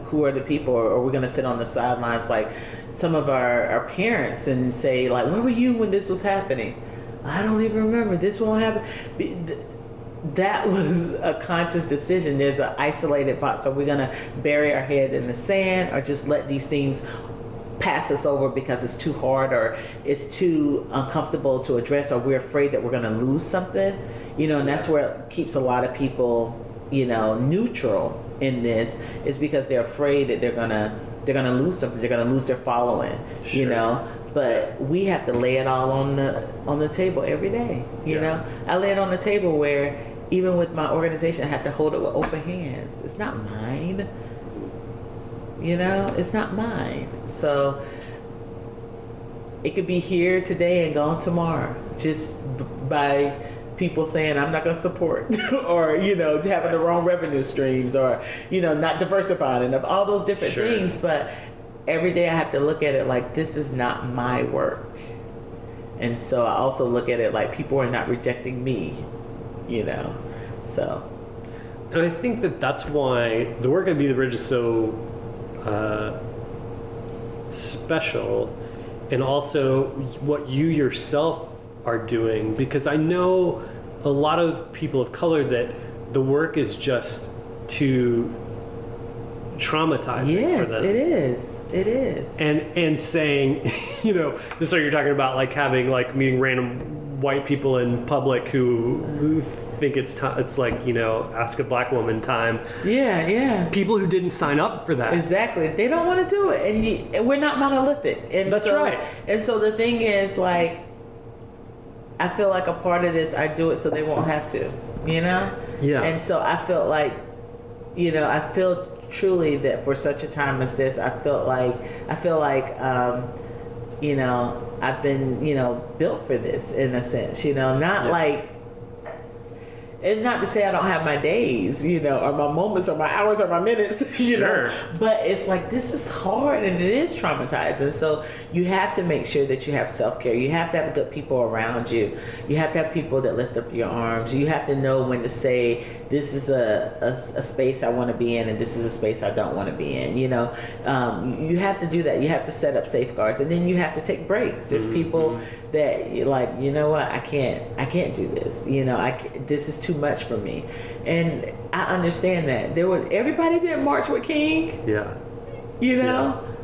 who are the people? Or are we going to sit on the sidelines like some of our parents and say, like, where were you when this was happening? I don't even remember. This won't happen. That was a conscious decision. There's an isolated box. Are we going to bury our head in the sand or just let these things pass us over because it's too hard or it's too uncomfortable to address, or we're afraid that we're going to lose something? And that's where it keeps a lot of people, neutral in this, is because they're afraid that they're gonna lose something. They're gonna lose their following. Sure. But we have to lay it all on the table every day. I lay it on the table where even with my organization, I have to hold it with open hands. It's not mine. It's not mine. So it could be here today and gone tomorrow, just by people saying I'm not going to support, or having the wrong revenue streams, or not diversifying enough, all those different things. But every day I have to look at it like this is not my work, and so I also look at it like people are not rejecting me, so. And I think that's why the work at Be the Bridge is so special, and also what you yourself are doing, because I know a lot of people of color that the work is just too traumatizing for them. Yes, it is. And saying, just like you're talking about, like having like meeting random white people in public who think it's like ask a black woman time. Yeah. People who didn't sign up for that. Exactly. They don't want to do it, and we're not monolithic. And that's right. And so the thing is, like, I feel like a part of this, I do it so they won't have to. Yeah. And so I felt like, I feel truly that for such a time as this, I feel like I've been, built for this in a sense, not like, it's not to say I don't have my days, or my moments or my hours or my minutes, know, but it's like, this is hard and it is traumatizing. So you have to make sure that you have self-care. You have to have good people around you. You have to have people that lift up your arms. You have to know when to say, this is a space I want to be in, and this is a space I don't want to be in. You have to do that. You have to set up safeguards, and then you have to take breaks. There's people that you're like, what, I can't do this. This is too much for me, and I understand that. Everybody didn't march with King.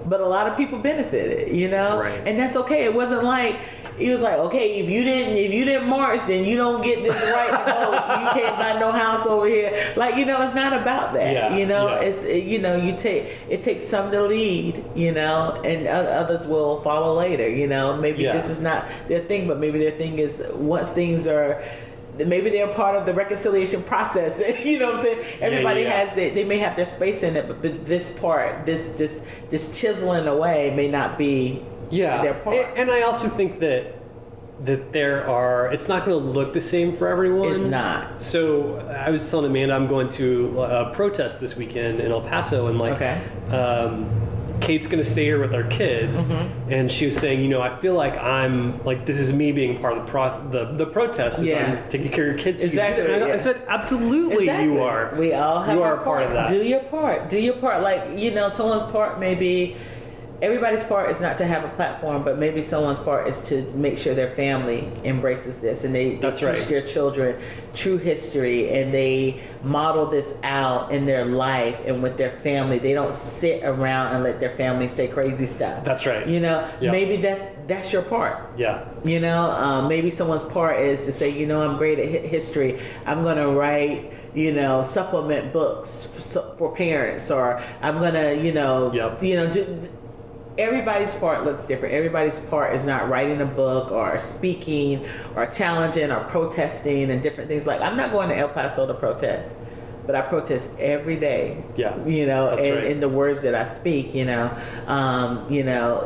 But a lot of people benefited. Right. And that's okay. It wasn't like. He was like, okay, if you didn't march, then you don't get this right to vote. You can't buy no house over here. Like, it's not about that. It's it takes some to lead, and others will follow later. Maybe this is not their thing, but maybe their thing is once things are. Maybe they're part of the reconciliation process. You know what I'm saying? Everybody has they may have their space in it, but this part, this chiseling away may not be. Their part. And I also think that it's not going to look the same for everyone. It's not. So I was telling Amanda I'm going to a protest this weekend in El Paso, and Kate's going to stay here with our kids, and she was saying, I feel like I'm like, this is me being part of the protest. I'm taking care of your kids. Exactly. And I said, absolutely, you are. We all have a part of that. Do your part. Like, someone's part may be. Everybody's part is not to have a platform, but maybe someone's part is to make sure their family embraces this, and they teach their children true history, and they model this out in their life and with their family. They don't sit around and let their family say crazy stuff. That's right. Maybe that's your part. Yeah. Maybe someone's part is to say, I'm great at history. I'm going to write supplement books for parents, or I'm going to, everybody's part looks different. Everybody's part is not writing a book or speaking or challenging or protesting and different things. Like, I'm not going to El Paso to protest, but I protest every day. In the words that I speak.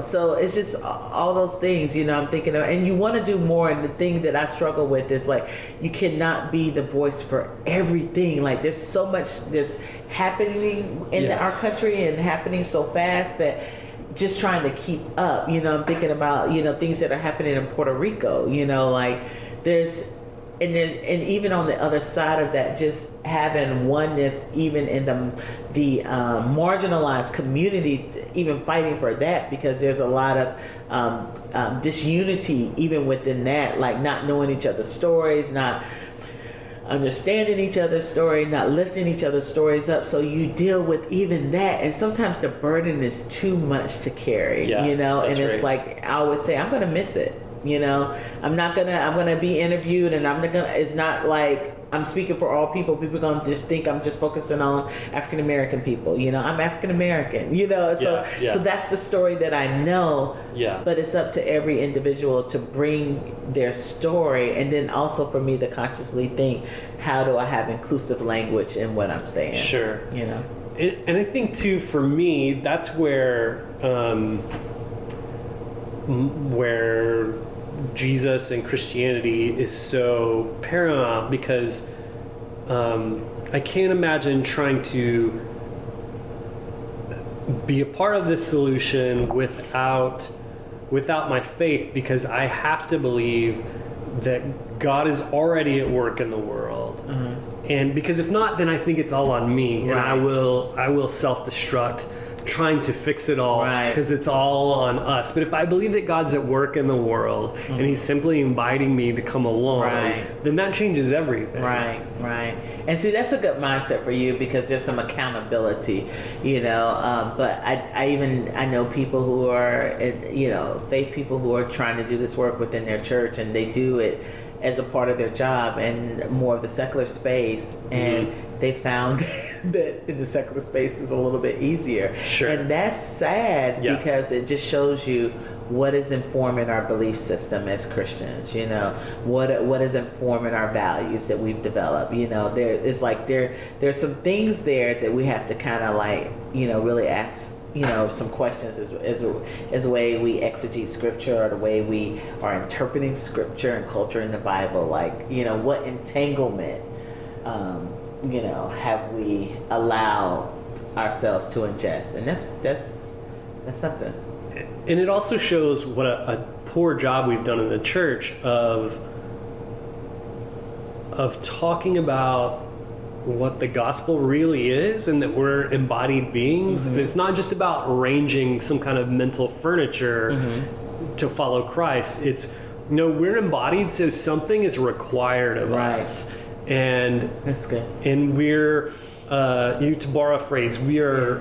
So it's just all those things. I'm thinking of, and you want to do more. And the thing that I struggle with is like, you cannot be the voice for everything. Like, there's so much that's happening in our country and happening so fast that. Just trying to keep up, I'm thinking about, things that are happening in Puerto Rico, like there's, and even on the other side of that, just having oneness, even in the marginalized community, even fighting for that, because there's a lot of disunity even within that, like not knowing each other's stories, not understanding each other's story, not lifting each other's stories up. So you deal with even that, and sometimes the burden is too much to carry, and it's like, I always say, I'm gonna miss it. I'm gonna be interviewed, and it's not like I'm speaking for all people. People are gonna just think I'm just focusing on African American people. I'm African American. So that's the story that I know. But it's up to every individual to bring their story, and then also for me to consciously think, how do I have inclusive language in what I'm saying? Sure. And I think too, for me, that's where Jesus and Christianity is so paramount, because I can't imagine trying to be a part of this solution without my faith, because I have to believe that God is already at work in the world. And because if not, then I think it's all on me, and I will self-destruct trying to fix it all, because it's all on us. But if I believe that God's at work in the world and he's simply inviting me to come along, then that changes everything. Right. And see, that's a good mindset for you, because there's some accountability, but I know people who are, faith people who are trying to do this work within their church, and they do it as a part of their job and more of the secular space, and they found that in the secular space is a little bit easier. And that's sad, because it just shows you what is informing our belief system as Christians, what is informing our values that we've developed. There's some things there that we have to kind of really ask some questions as a way we exegete scripture, or the way we are interpreting scripture and culture in the Bible. What entanglement have we allowed ourselves to ingest? And that's something. And it also shows what a poor job we've done in the church of talking about what the gospel really is, and that we're embodied beings. It's not just about arranging some kind of mental furniture to follow Christ. It's, we're embodied, so something is required of us. And that's good. And we're, to borrow a phrase, we are,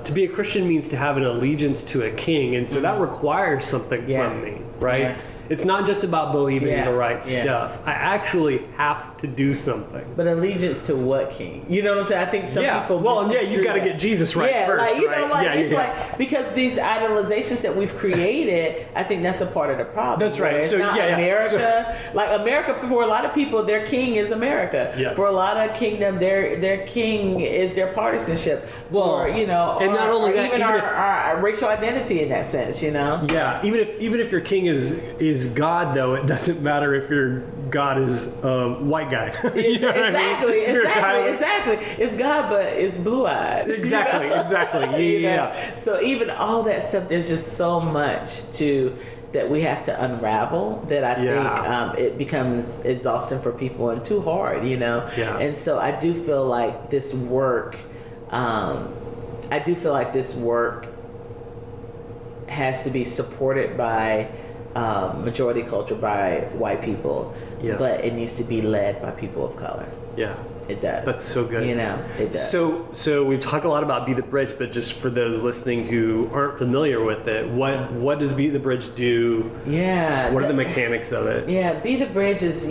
to be a Christian means to have an allegiance to a king. And so that requires something from me, right? Yeah. It's not just about believing the right stuff. I actually have to do something. But allegiance to what king? You know what I'm saying? I think some people. Well, you got to get Jesus right first. Like because these idolizations that we've created, I think that's a part of the problem. That's right. It's not America. America, for a lot of people, their king is America. Yes. For a lot of kingdom, their king is their partisanship. Well, and not only that, even our racial identity in that sense. Yeah. Even if your king is God, though, it doesn't matter if your God is a white guy. Exactly. It's God, but it's blue-eyed. Exactly. Yeah. So even all that stuff, there's just so much that we have to unravel, that I think it becomes exhausting for people and too hard, And so I do feel like this work, has to be supported by majority culture, by white people, but it needs to be led by people of color. Yeah, it does. That's so good. It does. So we've talked a lot about Be the Bridge, but just for those listening who aren't familiar with it, what does Be the Bridge do? Yeah. What are the mechanics of it? Yeah, Be the Bridge is a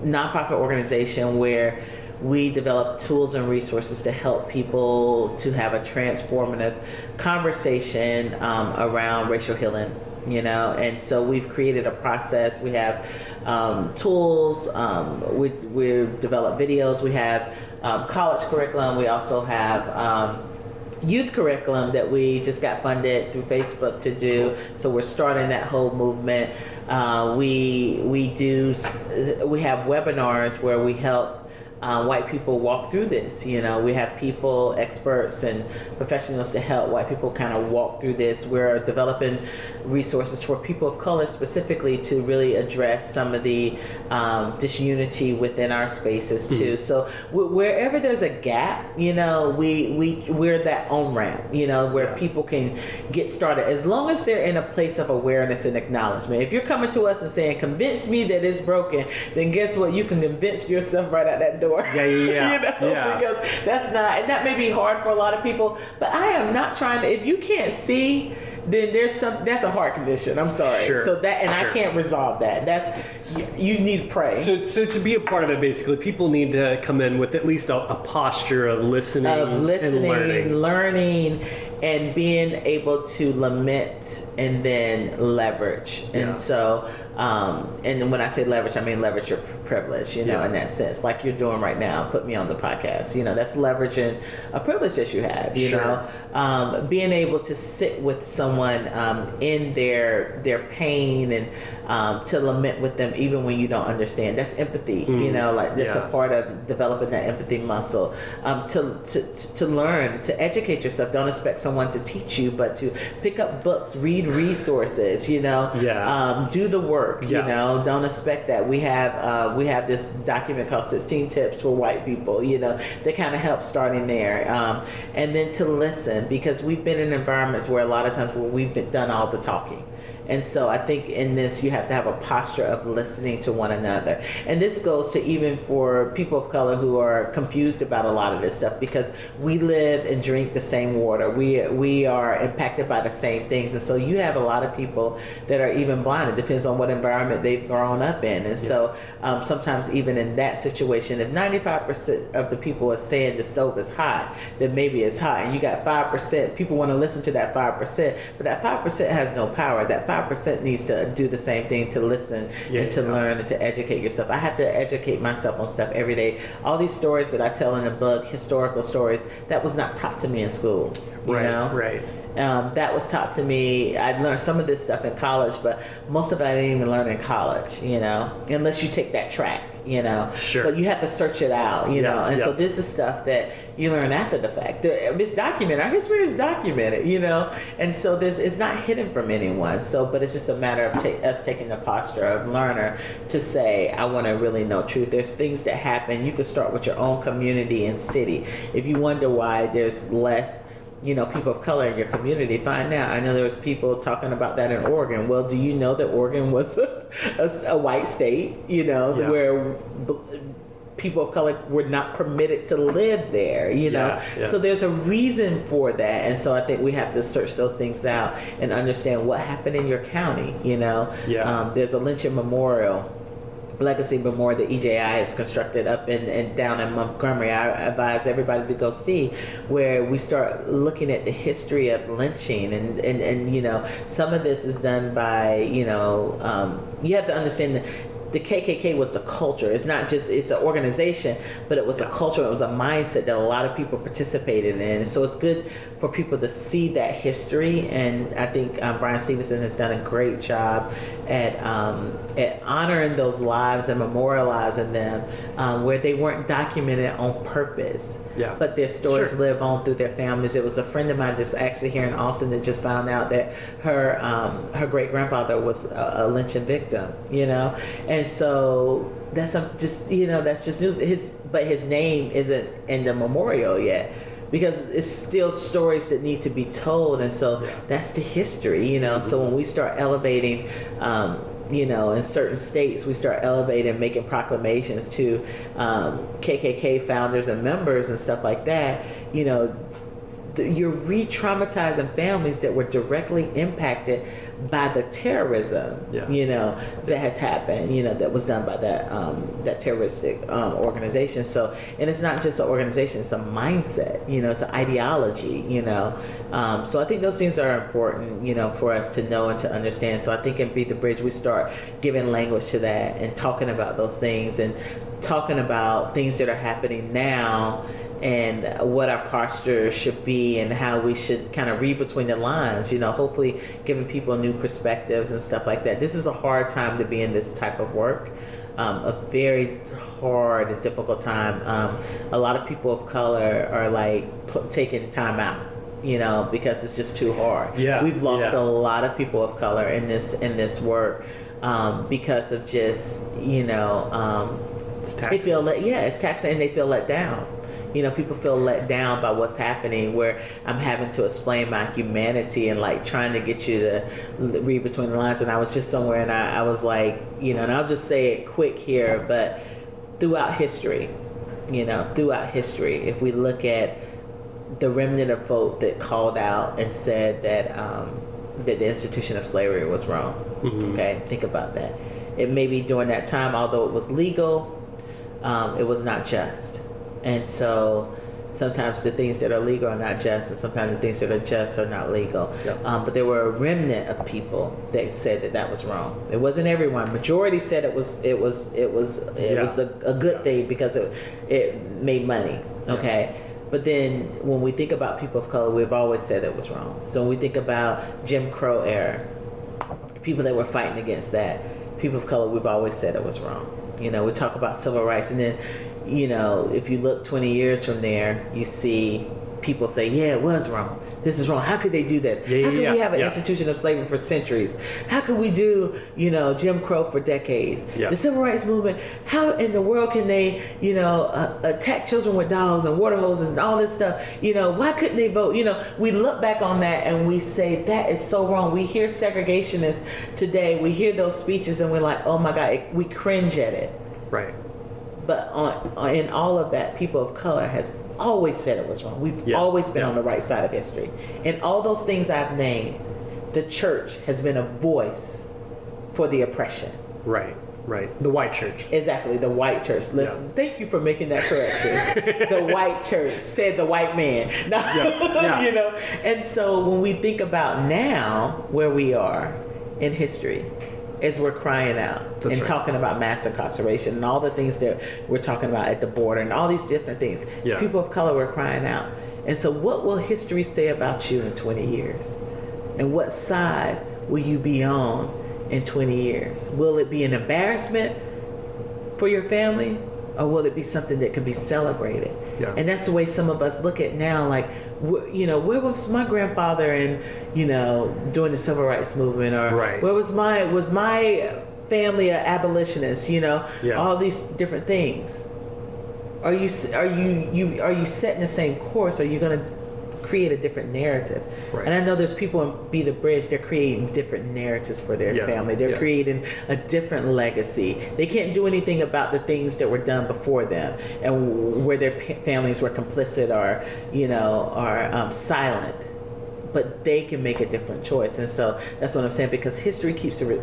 nonprofit organization where we develop tools and resources to help people to have a transformative conversation around racial healing, and so we've created a process. We have tools, we develop videos, we have college curriculum, we also have youth curriculum that we just got funded through Facebook to do. So we're starting that whole movement. We have webinars where we help white people walk through this. We have people, experts and professionals to help white people kind of walk through this. We're developing resources for people of color specifically to really address some of the disunity within our spaces too. So wherever there's a gap, we're that on-ramp, where people can get started, as long as they're in a place of awareness and acknowledgement. If you're coming to us and saying, convince me that it's broken, then guess what? You can convince yourself right out that door. Because that's not, and that may be hard for a lot of people, but I am not trying to, if you can't see, then that's a heart condition. I'm sorry. So I can't resolve that. You need to pray. So to be a part of it, basically, people need to come in with at least a posture of listening and learning, and being able to lament and then leverage. And so, and when I say leverage, I mean leverage your privilege, in that sense, like you're doing right now, put me on the podcast. That's leveraging a privilege that you have, being able to sit with someone in their pain and to lament with them even when you don't understand. That's empathy, that's a part of developing that empathy muscle. To learn, to educate yourself. Don't expect someone to teach you, but to pick up books, read resources, do the work, don't expect that. We have this document called 16 Tips for White People, that kind of helps starting there. And then to listen, because we've been in environments where a lot of times where we've done all the talking. And so I think in this, you have to have a posture of listening to one another. And this goes to even for people of color who are confused about a lot of this stuff, because we live and drink the same water. We are impacted by the same things. And so you have a lot of people that are even blind. It depends on what environment they've grown up in. And so sometimes even in that situation, if 95% of the people are saying the stove is hot, then maybe it's hot. And you got 5%, people want to listen to that 5%, but that 5% has no power. That 5% needs to do the same thing, to listen and to learn and to educate yourself. I have to educate myself on stuff every day. All these stories that I tell in the book, historical stories, that was not taught to me in school. Right. That was taught to me. I learned some of this stuff in college, but most of it I didn't even learn in college, unless you take that track, Sure. But you have to search it out, So this is stuff that you learn after the fact. It's documented. Our history is documented, and so it's not hidden from anyone. So, but it's just a matter of us taking the posture of learner to say, I want to really know truth. There's things that happen. You can start with your own community and city. If you wonder why there's less people of color in your community, find out. I know there was people talking about that in Oregon. Well, do you know that Oregon was a white state, where people of color were not permitted to live there, So there's a reason for that. And so I think we have to search those things out and understand what happened in your county, There's a lynching memorial, legacy memorial that EJI has constructed up and down in Montgomery. I advise everybody to go see, where we start looking at the history of lynching and some of this is done by you have to understand that the KKK was a culture. It's not just, it's an organization, but it was a culture. It was a mindset that a lot of people participated in. And so it's good for people to see that history. And I think Brian Stevenson has done a great job at honoring those lives and memorializing them, where they weren't documented on purpose. But their stories live on through their families. There was a friend of mine that's actually here in Austin that just found out that her great grandfather was a lynching victim, and so that's just news. But his name isn't in the memorial yet, because it's still stories that need to be told, and so that's the history, So when we start elevating, in certain states, we start elevating, making proclamations to KKK founders and members and stuff like that, you're re-traumatizing families that were directly impacted by the terrorism, that has happened, that was done by that terroristic organization. So, and it's not just an organization; it's a mindset, it's an ideology, So I think those things are important, for us to know and to understand. So I think in Be the Bridge, we start giving language to that and talking about those things and talking about things that are happening now, and what our posture should be and how we should kind of read between the lines, hopefully giving people new perspectives and stuff like that. This is a hard time to be in this type of work, a very hard and difficult time. A lot of people of color are taking time out, because it's just too hard. We've lost a lot of people of color in this work because of just, it's taxing. they feel it's taxing, and they feel let down. People feel let down by what's happening, where I'm having to explain my humanity and trying to get you to read between the lines. And I was just somewhere and I was and I'll just say it quick here, but throughout history, if we look at the remnant of folk that called out and said that the institution of slavery was wrong. Okay, think about that. It may be during that time, although it was legal, it was not just. And so sometimes the things that are legal are not just, and sometimes the things that are just are not legal. Yep. But there were a remnant of people that said that was wrong. It wasn't everyone. Majority said it was a good thing because it made money. Okay. Yeah. But then when we think about people of color, we've always said it was wrong. So when we think about Jim Crow era, people that were fighting against that, people of color, we've always said it was wrong. We talk about civil rights, and then, if you look 20 years from there, you see people say, yeah, it was wrong. This is wrong. How could they do this? How could we have an institution of slavery for centuries? How could we do, Jim Crow for decades? Yeah. The civil rights movement, how in the world can they, attack children with dogs and water hoses and all this stuff? Why couldn't they vote? We look back on that and we say, that is so wrong. We hear segregationists today. We hear those speeches and we're like, oh my God, we cringe at it. Right. But in all of that, people of color has always said it was wrong. We've always been on the right side of history. And all those things I've named, the church has been a voice for the oppression. Right. The white church. Exactly, the white church. Listen, thank you for making that correction. The white church said the white man. No, And so when we think about now where we are in history, as we're crying out talking about mass incarceration and all the things that we're talking about at the border and all these different things. As people of color, we're crying out. And so what will history say about you in 20 years? And what side will you be on in 20 years? Will it be an embarrassment for your family, or will it be something that can be celebrated? Yeah. And that's the way some of us look at now, like, where was my grandfather in, during the civil rights movement, or where was my family an abolitionist, all these different things. Are you setting the same course? Or are you going to create a different narrative? Right. And I know there's people in Be the Bridge, they're creating different narratives for their family. They're creating a different legacy. They can't do anything about the things that were done before them and where their families were complicit or silent. But they can make a different choice. And so that's what I'm saying, because history keeps the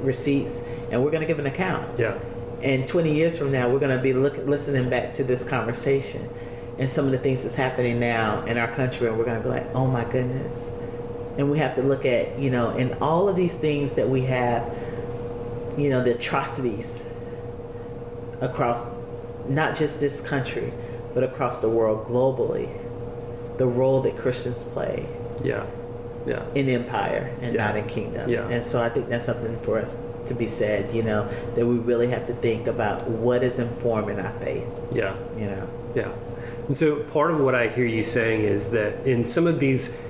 receipts, and we're going to give an account. Yeah. And 20 years from now, we're going to be listening back to this conversation and some of the things that's happening now in our country, and we're going to be like, oh my goodness. And we have to look at, in all of these things that we have, the atrocities across not just this country, but across the world globally, the role that Christians play in empire and not in kingdom. Yeah. And so I think that's something for us to be said, that we really have to think about what is informing our faith. Yeah. Yeah. And so part of what I hear you saying is that in some of these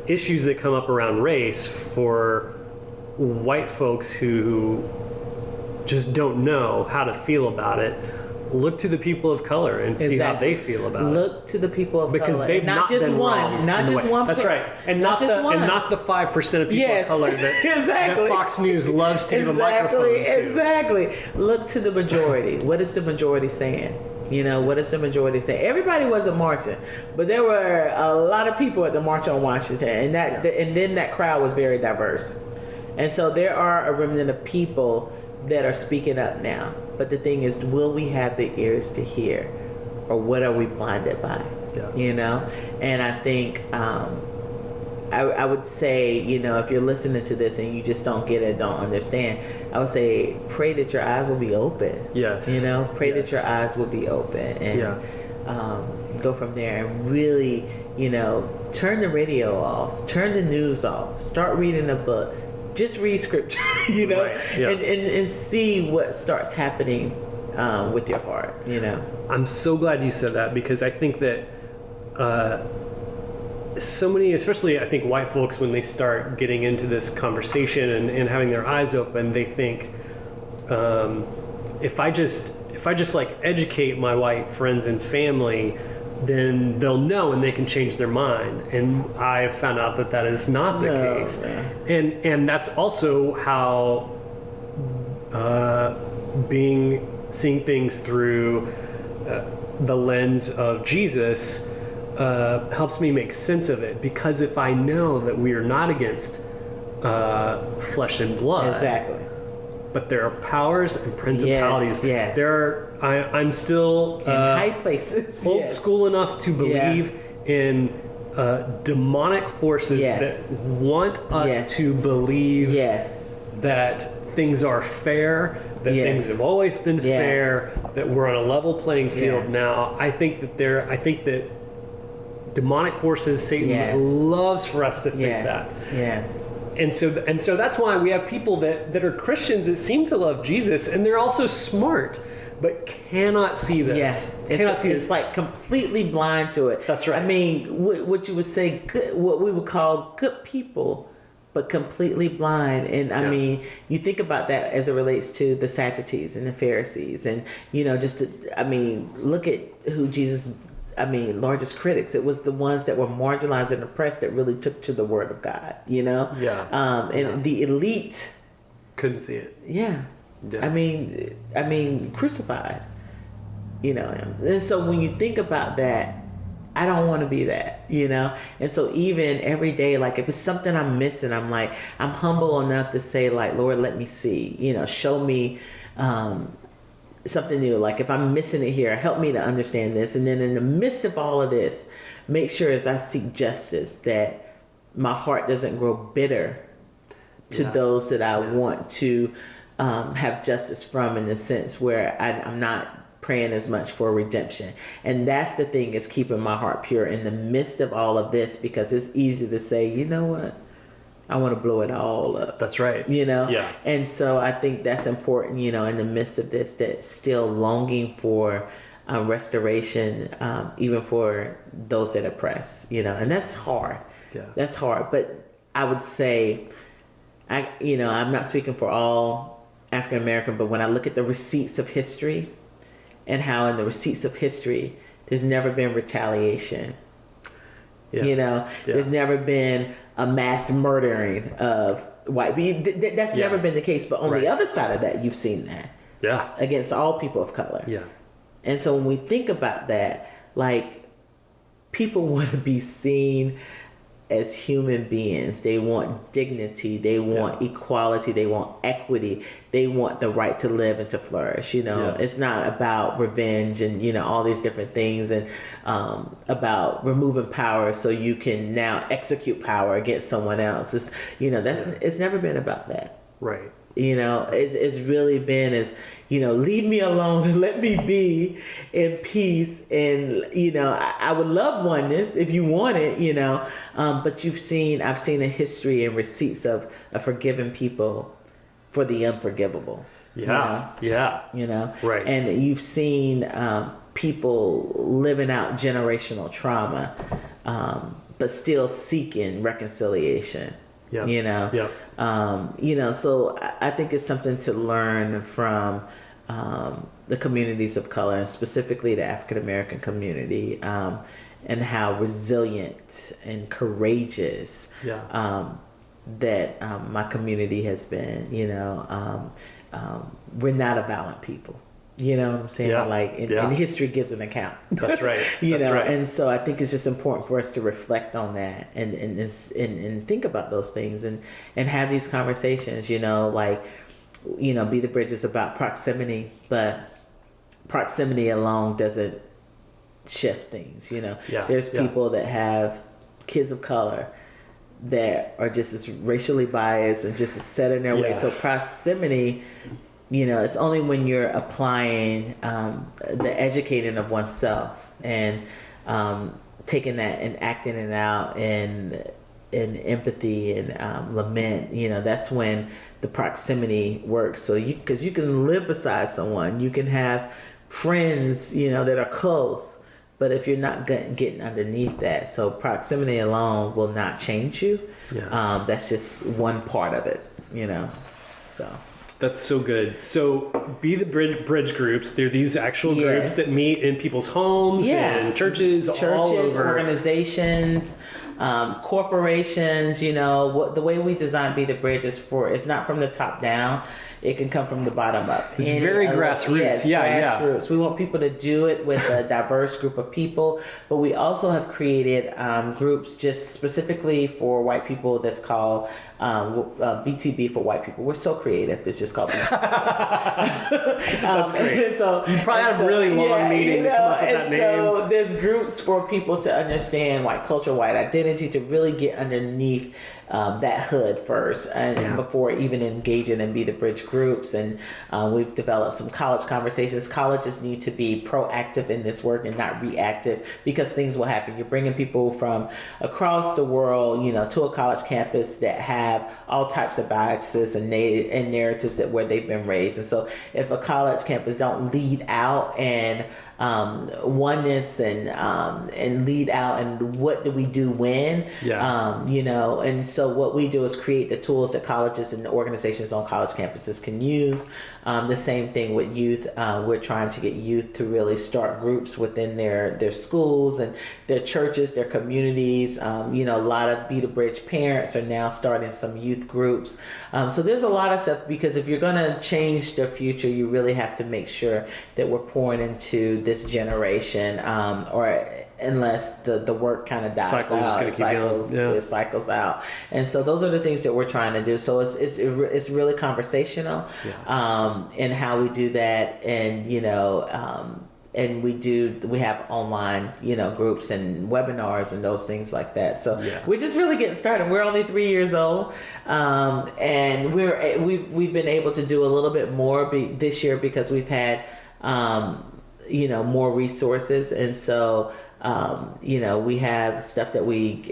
issues that come up around race, for white folks who just don't know how to feel about it, look to the people of color and see how they feel about it. Look to the people of color. Because they've not just been one. Not just one. That's right. And not the 5% of people of color that Fox News loves to give a microphone to. Exactly. Look to the majority. What is the majority saying? What is the majority saying? Everybody wasn't marching, but there were a lot of people at the March on Washington, and then that crowd was very diverse. And so there are a remnant of people that are speaking up now. But the thing is, will we have the ears to hear, or what are we blinded by? Yeah. And I think I would say, if you're listening to this and you just don't get it, don't understand, I would say pray that your eyes will be open. Yes. Pray that your eyes will be open, and go from there, and really, turn the radio off, turn the news off, start reading a book. Just read scripture, and see what starts happening with your heart, I'm so glad you said that, because I think that so many, especially I think white folks, when they start getting into this conversation and having their eyes open, they think, if I just like educate my white friends and family, then they'll know and they can change their mind. And I have found out that is not the case. Yeah. And that's also how seeing things through the lens of Jesus helps me make sense of it. Because if I know that we are not against flesh and blood, exactly, but there are powers and principalities. Yes. There are I'm still in high places, old yes. school enough to believe in demonic forces Yes. that want us Yes. to believe Yes. that things are fair, that Yes. things have always been Yes. fair, that we're on a level playing field Yes. now. I think that demonic forces, Satan Yes. loves for us to think Yes. that. Yes. And so that's why we have people that are Christians that seem to love Jesus, and they're also smart, but cannot see this. Yeah, it's like completely blind to it. That's right. I mean, what you would say, good, what we would call good people, but completely blind. And I mean, you think about that as it relates to the Sadducees and the Pharisees, and look at who Jesus. Largest critics. It was the ones that were marginalized and oppressed that really took to the Word of God. The elite couldn't see it. Yeah. I mean, crucified. And so when you think about that, I don't want to be that. And so even every day, like if it's something I'm missing, I'm humble enough to say, like, Lord, let me see. Show me. Something new. Like if I'm missing it here, help me to understand this. And then in the midst of all of this, make sure as I seek justice that my heart doesn't grow bitter to those that I want to have justice from, in the sense where I'm not praying as much for redemption. And that's the thing, is keeping my heart pure in the midst of all of this, because it's easy to say, you know what? I want to blow it all up. That's right. Yeah. And so I think that's important, in the midst of this, that still longing for restoration, even for those that oppress, and that's hard. Yeah. That's hard. But I would say, I'm not speaking for all African American, but when I look at the receipts of history, and how in the receipts of history, there's never been retaliation. There's never been a mass murdering of white people. That's never been the case. But on the other side of that, you've seen that. Yeah. Against all people of color. Yeah. And so when we think about that, like, people want to be seen as human beings. They want dignity. They want equality. They want equity. They want the right to live and to flourish. It's not about revenge and, all these different things, and about removing power so you can now execute power against someone else. It's, it's never been about that. Right. It's really been as, leave me alone and let me be in peace. And, I would love oneness if you want it, but I've seen a history and receipts of forgiving people for the unforgivable. Yeah. Right. And you've seen people living out generational trauma, but still seeking reconciliation. Yeah. So I think it's something to learn from the communities of color, and specifically the African American community, and how resilient and courageous that my community has been. We're not a violent people. You know what I'm saying? And history gives an account. That's right. And so I think it's just important for us to reflect on that and think about those things and have these conversations, be the bridges about proximity, but proximity alone doesn't shift things, There's people that have kids of color that are just as racially biased and just as set in their way. So proximity, it's only when you're applying the educating of oneself and taking that and acting it out in empathy and lament. That's when the proximity works. So because you can live beside someone, you can have friends, that are close, but if you're not getting underneath that, so proximity alone will not change you. That's just one part of it. So. That's so good. So be the bridge groups. They're these actual groups that meet in people's homes and churches all over. Organizations, corporations. The way we design Be the Bridge is it's not from the top down. It can come from the bottom up. It's very grassroots. Grassroots. We want people to do it with a diverse group of people, but we also have created groups just specifically for white people that's called BTB for white people. We're so creative. It's just called BTB. That's great. So you probably had a really long meeting to come up with that name. So there's groups for people to understand white culture, white identity, to really get underneath that hood first, and before even engaging in Be the Bridge groups. And we've developed some college conversations. Colleges need to be proactive in this work and not reactive, because things will happen. You're bringing people from across the world, to a college campus that have all types of biases and narratives that where they've been raised. And so if a college campus don't lead out and oneness and lead out and what do we do when, and so what we do is create the tools that colleges and organizations on college campuses can use. The same thing with youth. We're trying to get youth to really start groups within their schools and their churches, their communities. A lot of Be the Bridge parents are now starting some youth groups. So there's a lot of stuff, because if you're going to change the future, you really have to make sure that we're pouring into this generation, or unless the work kind of dies out, it cycles out. And so those are the things that we're trying to do. So it's really conversational, in how we do that. And and we have online groups and webinars and those things like that. So we're just really getting started. We're only 3 years old, and we've been able to do a little bit more this year because we've had more resources. And so we have stuff that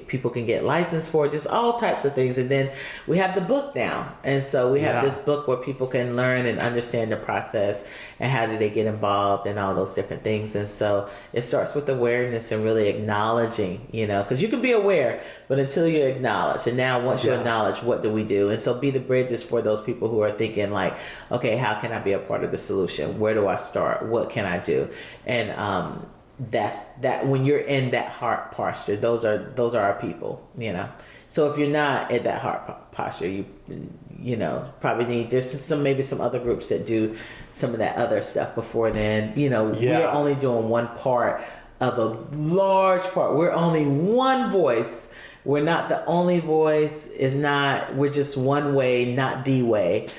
people can get licensed for, just all types of things. And then we have the book now. And so we have this book where people can learn and understand the process and how do they get involved and all those different things. And so it starts with awareness and really acknowledging, because you can be aware, but until you acknowledge. And now once you acknowledge, what do we do? And so Be the Bridge is for those people who are thinking like, okay, how can I be a part of the solution? Where do I start? What can I do? And that's that. When you're in that heart posture, those are our people. So if you're not at that heart posture, you probably need, there's maybe some other groups that do some of that other stuff before then. We're only doing one part of a large part. We're only one voice. We're not the only voice. We're just one way, not the way.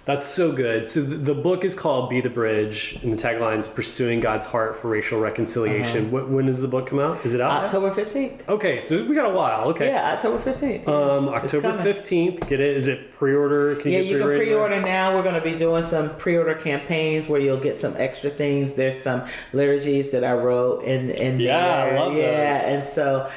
That's so good. So the book is called Be the Bridge, and the tagline is Pursuing God's Heart for Racial Reconciliation. When does the book come out? Is it out October 15th. Okay, so we got a while. Okay. Yeah, October 15th. October 15th. Get it? Is it pre-order? You can pre-order now. We're going to be doing some pre-order campaigns where you'll get some extra things. There's some liturgies that I wrote in there. I love those. And so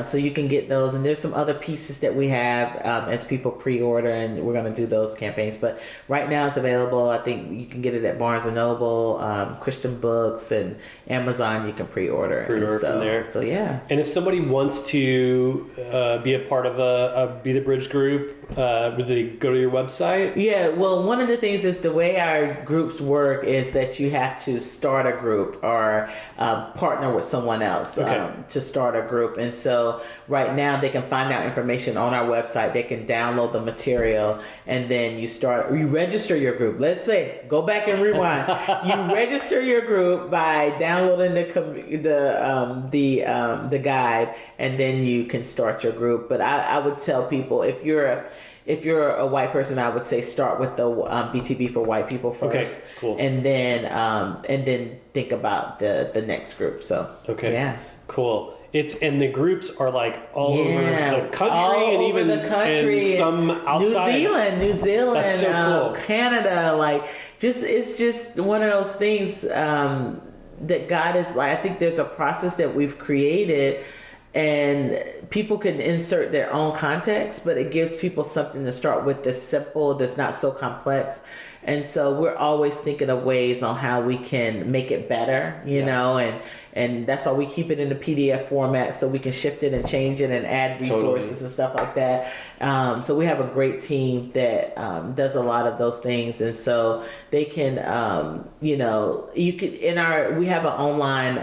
so you can get those, and there's some other pieces that we have as people pre-order, and we're going to do those campaigns. But right now it's available. I think you can get it at Barnes & Noble, Christian Books, and Amazon. You can pre-order from there. So yeah. And if somebody wants to be a part of a Be the Bridge group, would they go to your website? Yeah, well, one of the things is the way our groups work is that you have to start a group or partner with someone else to start a group. And so right now they can find out information on our website. They can download the material, and then you register your group. Let's say, go back and rewind. You register your group by downloading the guide, and then you can start your group. But I would tell people, if you're a white person, I would say start with the BTB for white people first. Okay, cool. And then think about the next group. So cool. And the groups are like all over the country, and even and some outside. New Zealand, That's so cool. Canada. It's just one of those things that God is like. I think there's a process that we've created, and people can insert their own context, but it gives people something to start with that's simple, that's not so complex. And so we're always thinking of ways on how we can make it better, and that's why we keep it in the PDF format, so we can shift it and change it and add resources and stuff like that. So we have a great team that does a lot of those things, and so they can, we have an online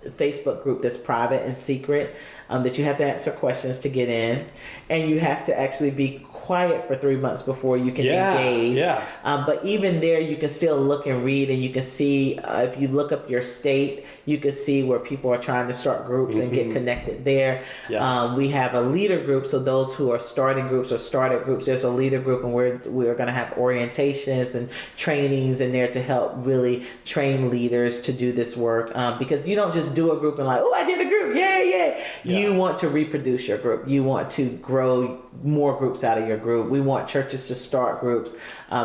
Facebook group that's private and secret, that you have to answer questions to get in, and you have to actually be quiet for 3 months before you can engage. Yeah. But even there, you can still look and read, and you can see, if you look up your state, you can see where people are trying to start groups and get connected there. Yeah. We have a leader group, so those who are starting groups or started groups, there's a leader group, and we're going to have orientations and trainings in there to help really train leaders to do this work. Because you don't just do a group and like, oh, I did a group, yay. You want to reproduce your group. You want to grow more groups out of your group. We want churches to start groups,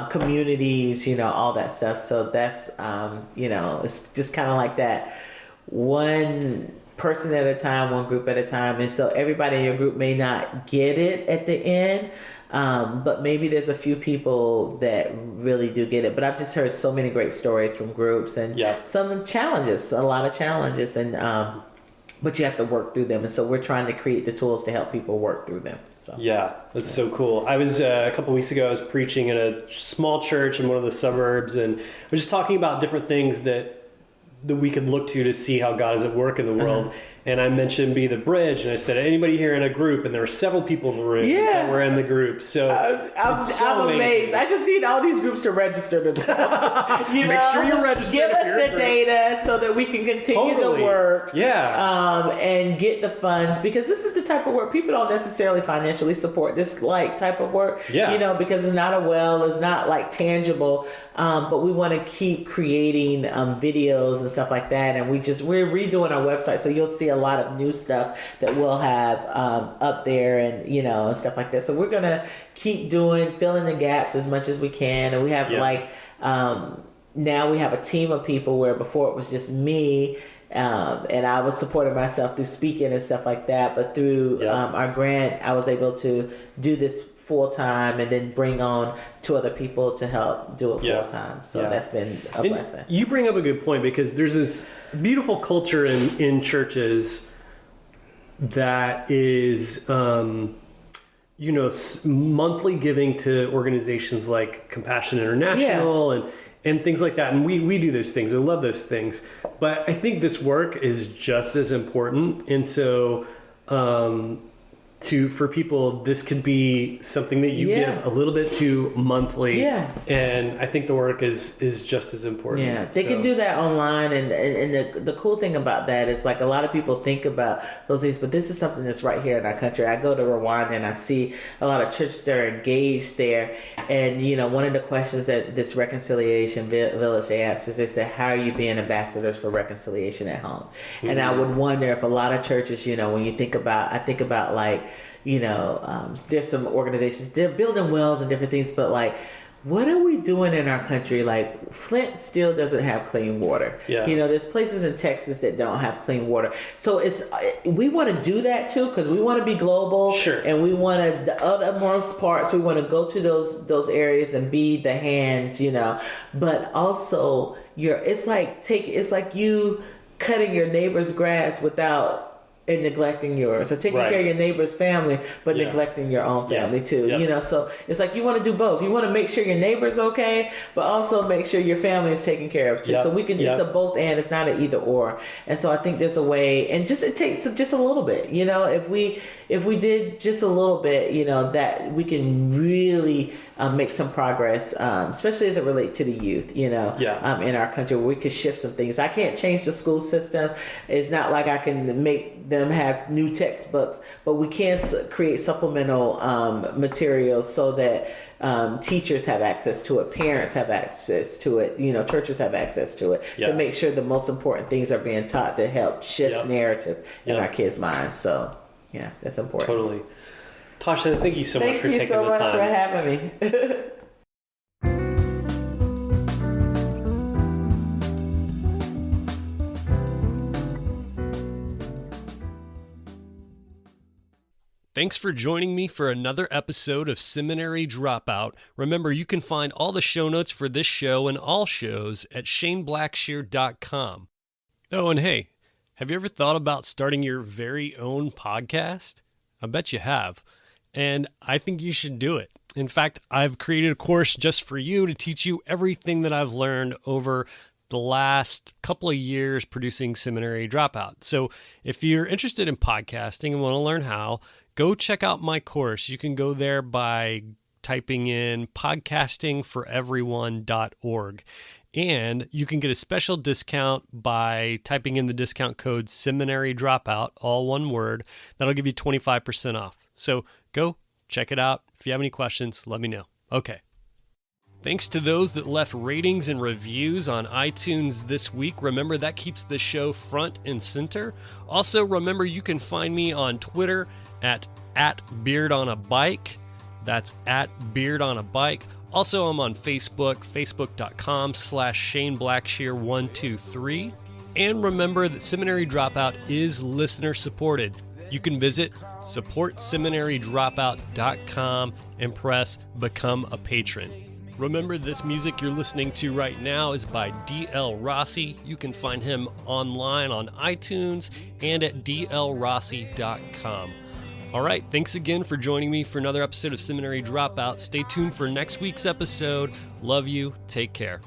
communities, all that stuff. So that's, it's just kind of like that. One person at a time, one group at a time. And so everybody in your group may not get it at the end, but maybe there's a few people that really do get it. But I've just heard so many great stories from groups and some challenges, a lot of challenges, and but you have to work through them. And so we're trying to create the tools to help people work through them. So That's so cool. I was a couple of weeks ago, I was preaching in a small church in one of the suburbs, and I was just talking about different things that we could look to see how God is at work in the world. And I mentioned Be the Bridge, and I said, anybody here in a group? And there were several people in the room that were in the group. So I'm amazed. I just need all these groups to register themselves. Make sure you're registered. Give us the data so that we can continue the work. And get the funds, because this is the type of work people don't necessarily financially support this type of work. Because it's not it's not tangible. But we want to keep creating videos and stuff like that, and we're redoing our website, so you'll see a lot of new stuff that we'll have up there, and and stuff like that. So we're gonna keep filling the gaps as much as we can, and we have now we have a team of people where before it was just me. And I was supporting myself through speaking and stuff like that, but through our grant, I was able to do this full time and then bring on 2 other people to help do it full time. So that's been a blessing. You bring up a good point, because there's this beautiful culture in churches that is, monthly giving to organizations like Compassion International and things like that. And we do those things. I love those things. But I think this work is just as important. And so, for people, this could be something that you give a little bit to monthly. And I think the work is just as important. They can do that online, and the cool thing about that is a lot of people think about those things, but this is something that's right here in our country. I go to Rwanda and I see a lot of churches that are engaged there, and one of the questions that this Reconciliation Village they asked is, they said, how are you being ambassadors for reconciliation at home? And I would wonder if a lot of churches, when you think about, I think about there's some organizations, they're building wells and different things, but what are we doing in our country? Flint still doesn't have clean water. There's places in Texas that don't have clean water. So we want to do that too, because we want to be global. And we want to, the uttermost parts, we want to go to those areas and be the hands, but also it's like you cutting your neighbor's grass without and neglecting yours, or taking care of your neighbor's family, but neglecting your own family too. So it's you want to do both. You want to make sure your neighbor's okay, but also make sure your family is taken care of too. So we can, it's a both and, it's not an either or. And so I think there's a way, and it takes just a little bit, if we did just a little bit, that we can really make some progress, especially as it relates to the youth, in our country, where we could shift some things. I can't change the school system. It's not like I can make them have new textbooks, but we can create supplemental materials so that teachers have access to it, parents have access to it, churches have access to it, to make sure the most important things are being taught to help shift narrative in our kids' minds. So that's important. Totally. Tasha, thank you so much for taking the time. Thank you so much for having me. Thanks for joining me for another episode of Seminary Dropout. Remember, you can find all the show notes for this show and all shows at ShaneBlackshear.com. Oh, and hey, have you ever thought about starting your very own podcast? I bet you have. And I think you should do it. In fact, I've created a course just for you to teach you everything that I've learned over the last couple of years producing Seminary Dropout. So if you're interested in podcasting and want to learn how, go check out my course. You can go there by typing in podcastingforeveryone.org. And you can get a special discount by typing in the discount code Seminary Dropout, all one word. That'll give you 25% off. So go check it out. If you have any questions, let me know. Okay. Thanks to those that left ratings and reviews on iTunes this week. Remember, that keeps the show front and center. Also, remember, you can find me on Twitter at beardonabike. That's at beardonabike. Also, I'm on Facebook, facebook.com/Shane Blackshear123. And remember that Seminary Dropout is listener supported. You can visit supportseminarydropout.com and press Become a Patron. Remember, this music you're listening to right now is by D.L. Rossi. You can find him online on iTunes and at dlrossi.com. All right, thanks again for joining me for another episode of Seminary Dropout. Stay tuned for next week's episode. Love you. Take care.